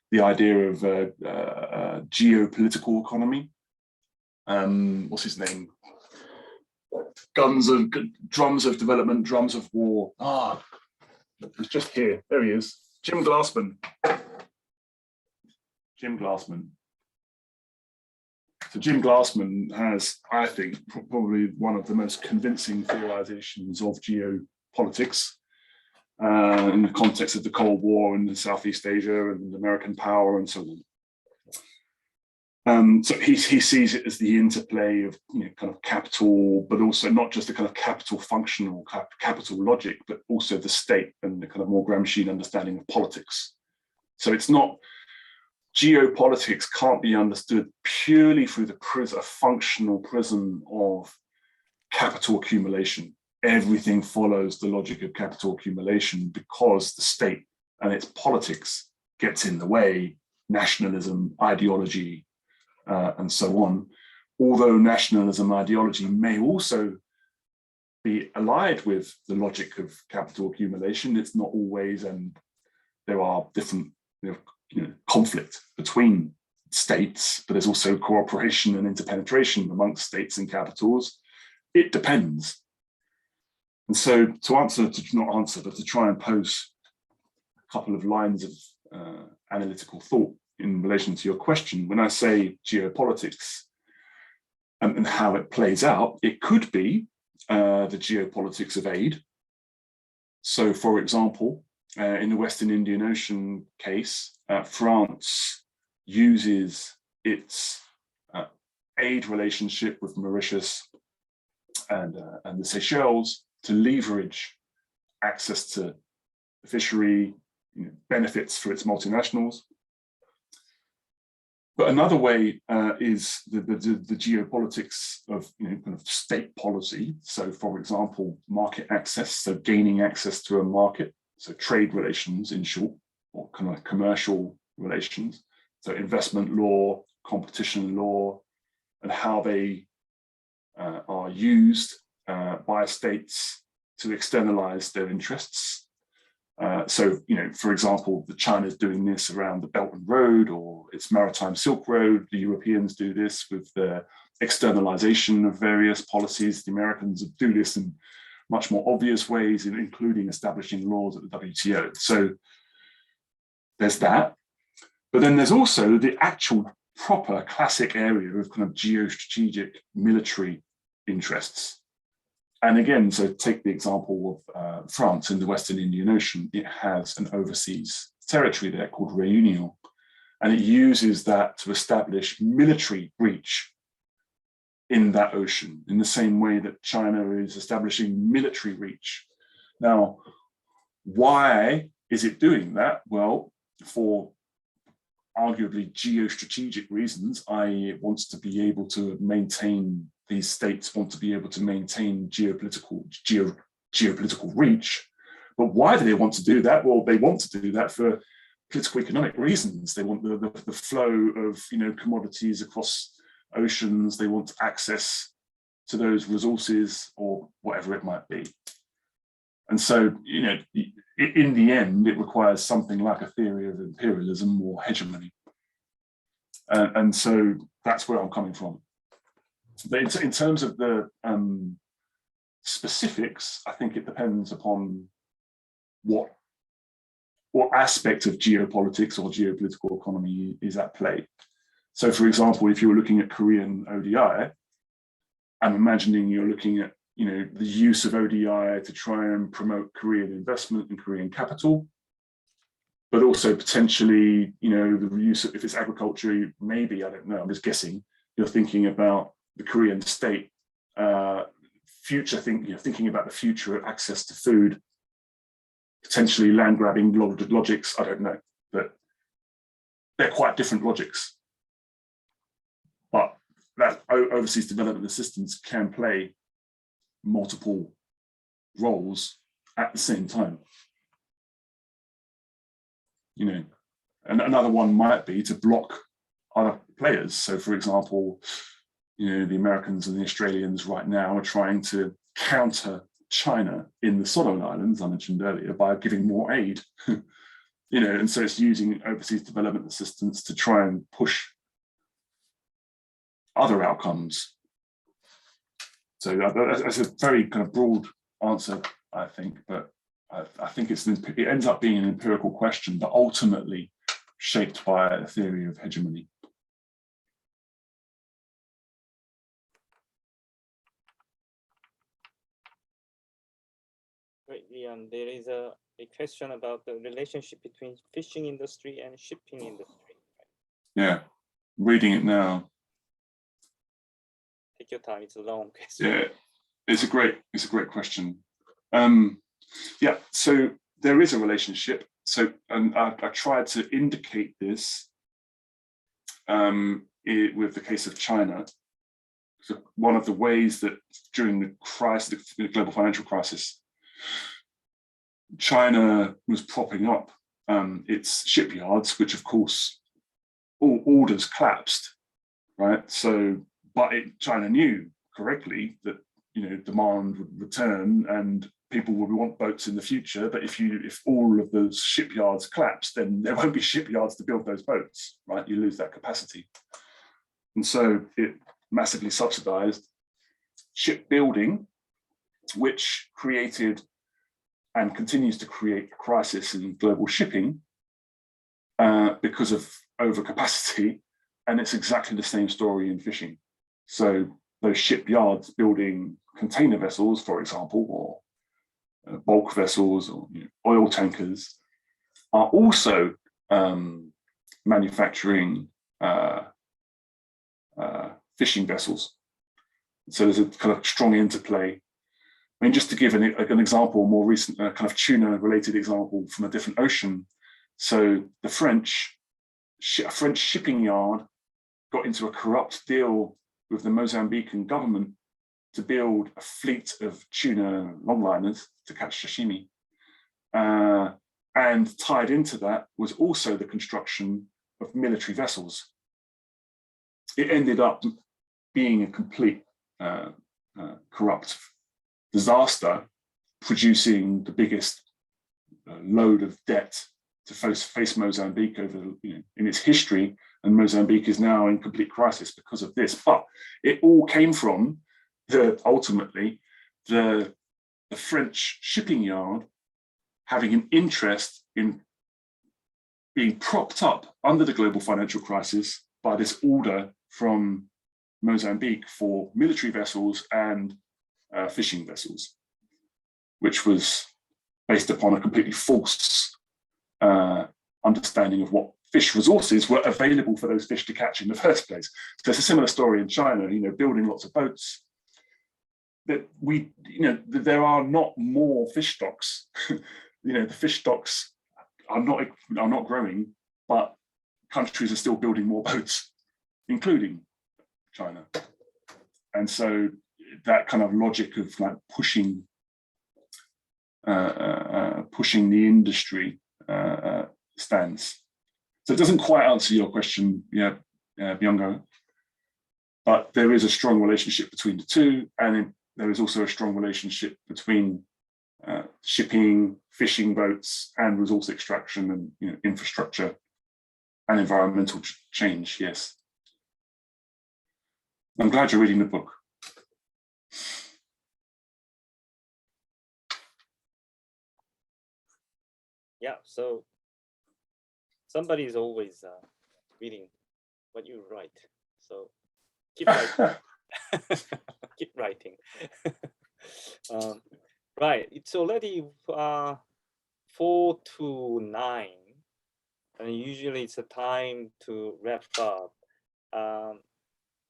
Speaker 2: the idea of geopolitical economy. What's his name? Drums of development, drums of war. It's just here. There he is. Jim Glassman. So Jim Glassman has, I think, probably one of the most convincing theorizations of geopolitics in the context of the Cold War and Southeast Asia and American power and so on. So he sees it as the interplay of kind of capital, but also not just the kind of capital functional, capital logic, but also the state and the kind of more Gramscian understanding of politics. So it's not, geopolitics can't be understood purely through the functional prism of capital accumulation. Everything follows the logic of capital accumulation because the state and its politics gets in the way, nationalism, ideology, and so on. Although nationalism ideology may also be allied with the logic of capital accumulation, it's not always, and there are different conflict between states, but there's also cooperation and interpenetration amongst states and capitals. It depends. And so to try and pose a couple of lines of analytical thought in relation to your question, when I say geopolitics and how it plays out, it could be the geopolitics of aid. So for example, in the Western Indian Ocean case, France uses its aid relationship with Mauritius and the Seychelles to leverage access to the fishery, benefits for its multinationals. But another way is the geopolitics of kind of state policy. So, for example, market access, so gaining access to a market, so trade relations in short, or kind of commercial relations. So investment law, competition law, and how they are used by states to externalize their interests. So, for example, China is doing this around the Belt and Road or its Maritime Silk Road. The Europeans do this with the externalization of various policies. The Americans do this in much more obvious ways, including establishing laws at the WTO. So there's that. But then there's also the actual proper classic area of kind of geostrategic military interests. And again, so take the example of France in the Western Indian Ocean. It has an overseas territory there called Réunion, and it uses that to establish military reach in that ocean, in the same way that China is establishing military reach. Now, why is it doing that? Well, for arguably geostrategic reasons, i.e. it wants to be able to maintain, these states want to be able to maintain geopolitical reach. But why do they want to do that? Well, they want to do that for political economic reasons. They want the flow of commodities across oceans. They want access to those resources or whatever it might be. And so, in the end, it requires something like a theory of imperialism or hegemony. And so that's where I'm coming from. But in terms of the specifics, I think it depends upon what aspect of geopolitics or geopolitical economy is at play. So, for example, if you were looking at Korean ODI, I'm imagining you're looking at the use of ODI to try and promote Korean investment and Korean capital, but also potentially, the use of, if it's agriculture, maybe, I don't know, I'm just guessing, you're thinking about the Korean state, thinking about the future of access to food, potentially land grabbing logics, I don't know, but they're quite different logics. But that overseas development assistance can play multiple roles at the same time. And another one might be to block other players. So, for example, the Americans and the Australians right now are trying to counter China in the Solomon Islands, I mentioned earlier, by giving more aid. And so it's using overseas development assistance to try and push other outcomes. So that's a very kind of broad answer, I think, but I think it ends up being an empirical question, but ultimately shaped by a theory of hegemony.
Speaker 1: Right, Leon, there is a question about the relationship between fishing industry and shipping industry.
Speaker 2: Yeah, reading it now.
Speaker 1: Take your time, it's a long question.
Speaker 2: Yeah, it's a great question. Yeah, so there is a relationship. So, and I tried to indicate this with the case of China. So one of the ways that during the crisis, the global financial crisis, China was propping up its shipyards, which of course all orders collapsed, right? So, but China knew correctly that demand would return and people would want boats in the future. But if all of those shipyards collapse, then there won't be shipyards to build those boats, right? You lose that capacity. And so it massively subsidized shipbuilding, which created and continues to create a crisis in global shipping because of overcapacity. And it's exactly the same story in fishing. So those shipyards building container vessels, for example, or bulk vessels or oil tankers, are also manufacturing fishing vessels. So there's a kind of strong interplay. I mean, just to give an example, more recent, kind of tuna-related example from a different ocean. So the French shipping yard got into a corrupt deal with the Mozambican government to build a fleet of tuna longliners to catch sashimi. And tied into that was also the construction of military vessels. It ended up being a complete corrupt disaster, producing the biggest load of debt to face Mozambique over, in its history, and Mozambique is now in complete crisis because of this. But it all came from ultimately the French shipping yard having an interest in being propped up under the global financial crisis by this order from Mozambique for military vessels and fishing vessels, which was based upon a completely false understanding of what fish resources were available for those fish to catch in the first place. So it's a similar story in China, building lots of boats. That there are not more fish stocks. The fish stocks are not growing, but countries are still building more boats, including China. And so that kind of logic of like pushing the industry stands. So it doesn't quite answer your question, Byung-go, but there is a strong relationship between the two, and there is also a strong relationship between shipping, fishing boats, and resource extraction, and infrastructure and environmental change. Yes, I'm glad you're reading the book.
Speaker 1: Yeah, so somebody is always reading what you write. So keep writing. Keep writing. Right, it's already 4 to 9, and usually it's a time to wrap up.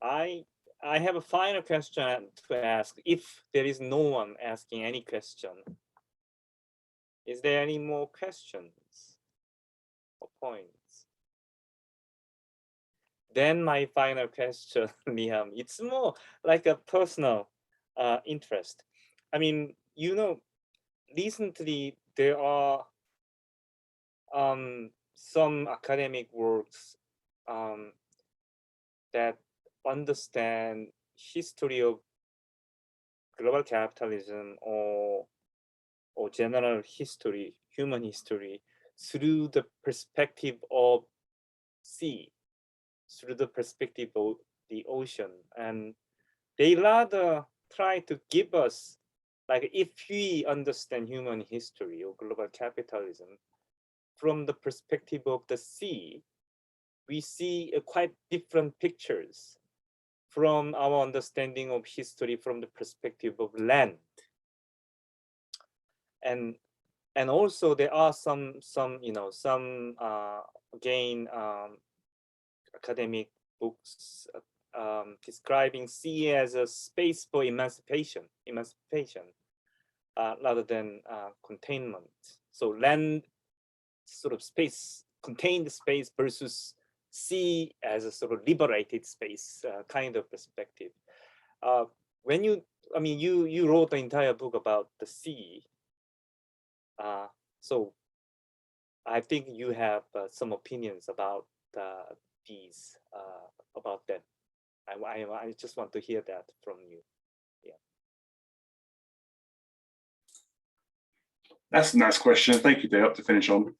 Speaker 1: I have a final question to ask. If there is no one asking any question, is there any more questions or points? Then my final question, Liam, it's more like a personal interest. I mean, recently there are some academic works that understand history of global capitalism or general history, human history, through the perspective of sea, through the perspective of the ocean. And they rather try to give us, like, if we understand human history or global capitalism from the perspective of the sea, we see quite different pictures from our understanding of history from the perspective of land. And also there are some again academic books describing sea as a space for emancipation rather than containment. So land, sort of space, contained space, versus sea as a sort of liberated space kind of perspective. When you wrote the entire book about the sea. So I think you have some opinions about these, about that. I just want to hear that from you. Yeah.
Speaker 2: That's a nice question. Thank you, Dae-oup, to finish on.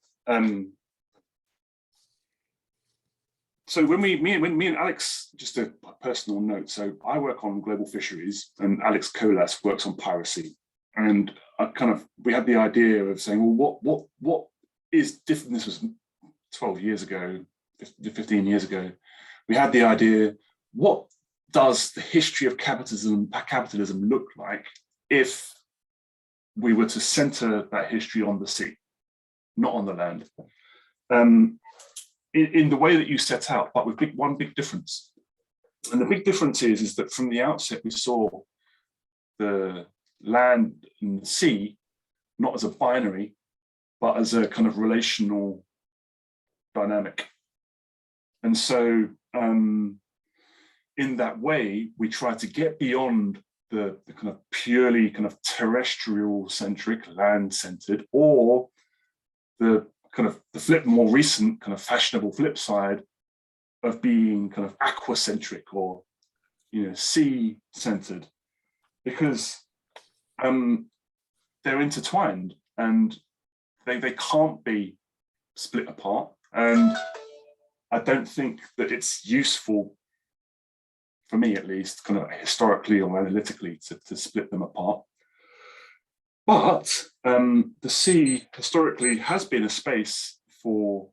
Speaker 2: So when me and Alex, just a personal note, so I work on global fisheries and Alex Colas works on piracy. And we had the idea of saying, well, what is different? This was 12 years ago, 15 years ago. We had the idea, what does the history of capitalism look like if we were to center that history on the sea, not on the land? In the way that you set out, but with one big difference. And the big difference is that from the outset, we saw the land and the sea not as a binary, but as a kind of relational dynamic. And so in that way, we try to get beyond the kind of purely kind of terrestrial centric, land centered, or the kind of the flip, more recent kind of fashionable flip side of being kind of aquacentric or, you know, sea centered, because they're intertwined and they can't be split apart. And I don't think that it's useful, for me at least, kind of historically or analytically, to split them apart. But the sea historically has been a space for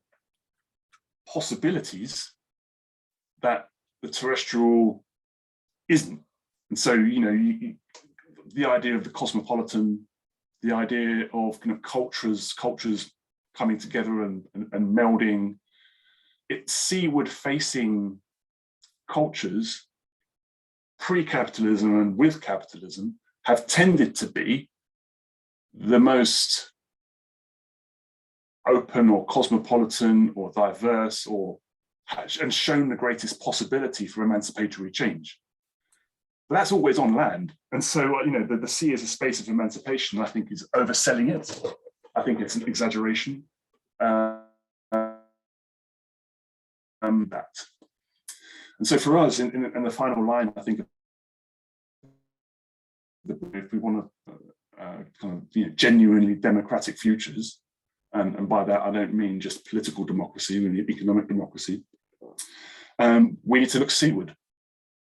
Speaker 2: possibilities that the terrestrial isn't. And so, you know, the idea of the cosmopolitan, the idea of kind of cultures coming together and melding, it's seaward facing cultures, pre-capitalism and with capitalism, have tended to be the most open or cosmopolitan or diverse, or and shown the greatest possibility for emancipatory change. But that's always on land. And so, you know, the sea as a space of emancipation, I think, is overselling it. I think it's an exaggeration. That. And so for us, in the final line, I think, if we want to kind of, you know, genuinely democratic futures, and by that I don't mean just political democracy, we mean economic democracy, we need to look seaward.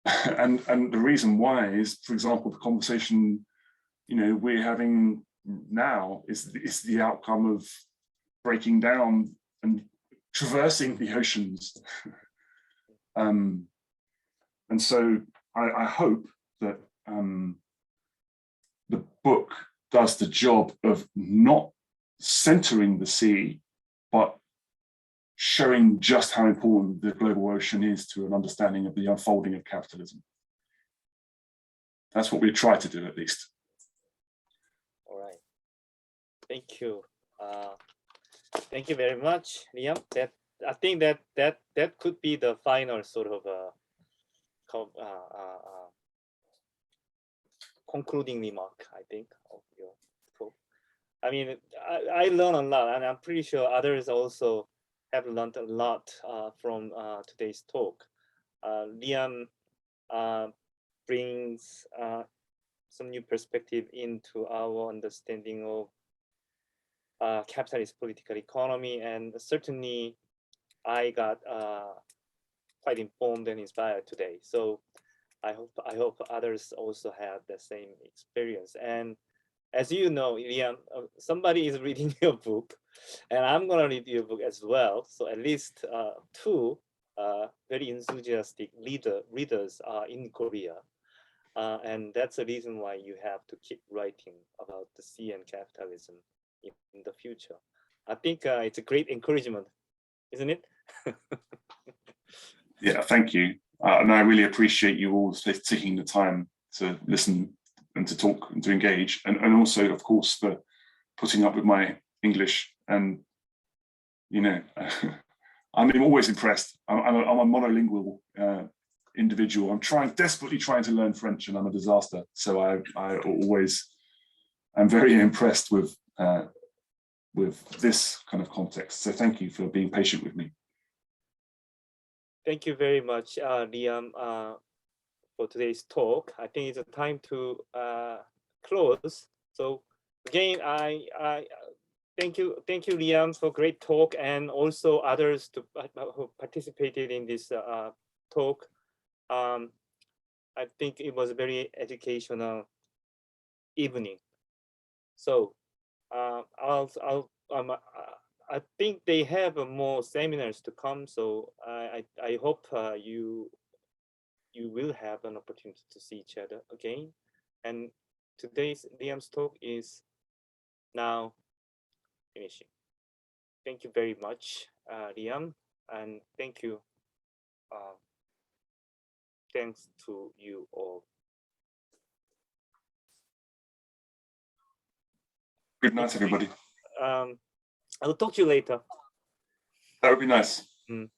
Speaker 2: and the reason why is, for example, the conversation, you know, we're having now is the outcome of breaking down and traversing the oceans. And so I hope that the book does the job of not centering the sea, but showing just how important the global ocean is to an understanding of the unfolding of capitalism. That's what we try to do, at least.
Speaker 1: All right. Thank you. Thank you very much, Liam. I think that could be the final sort of concluding remark, I think, of your talk. I mean, I learned a lot, and I'm pretty sure others also have learned a lot from today's talk. Liam brings some new perspective into our understanding of capitalist political economy, and certainly I got quite informed and inspired today. So I hope others also have the same experience. And as you know, Liam, somebody is reading your book, and I'm gonna read your book as well. So at least two very enthusiastic readers are in Korea. And that's the reason why you have to keep writing about the sea and capitalism in the future. I think it's a great encouragement, isn't it?
Speaker 2: Yeah, thank you. And I really appreciate you all taking the time to listen and to talk and to engage. And also, of course, for putting up with my English. And, you know, I'm always impressed. I'm a monolingual individual. I'm desperately trying to learn French, and I'm a disaster. So I'm very impressed with this kind of context. So thank you for being patient with me.
Speaker 1: Thank you very much, Liam, for today's talk. I think it's a time to close. So again, I thank you, Liam, for great talk, and also others who participated in this talk. I think it was a very educational evening. So I think they have more seminars to come. So I hope you will have an opportunity to see each other again. And today's Liam's talk is now finishing. Thank you very much, Liam, and thank you. Thanks to you all.
Speaker 2: Good night, everybody.
Speaker 1: I'll talk to you later.
Speaker 2: That would be nice.
Speaker 1: Mm.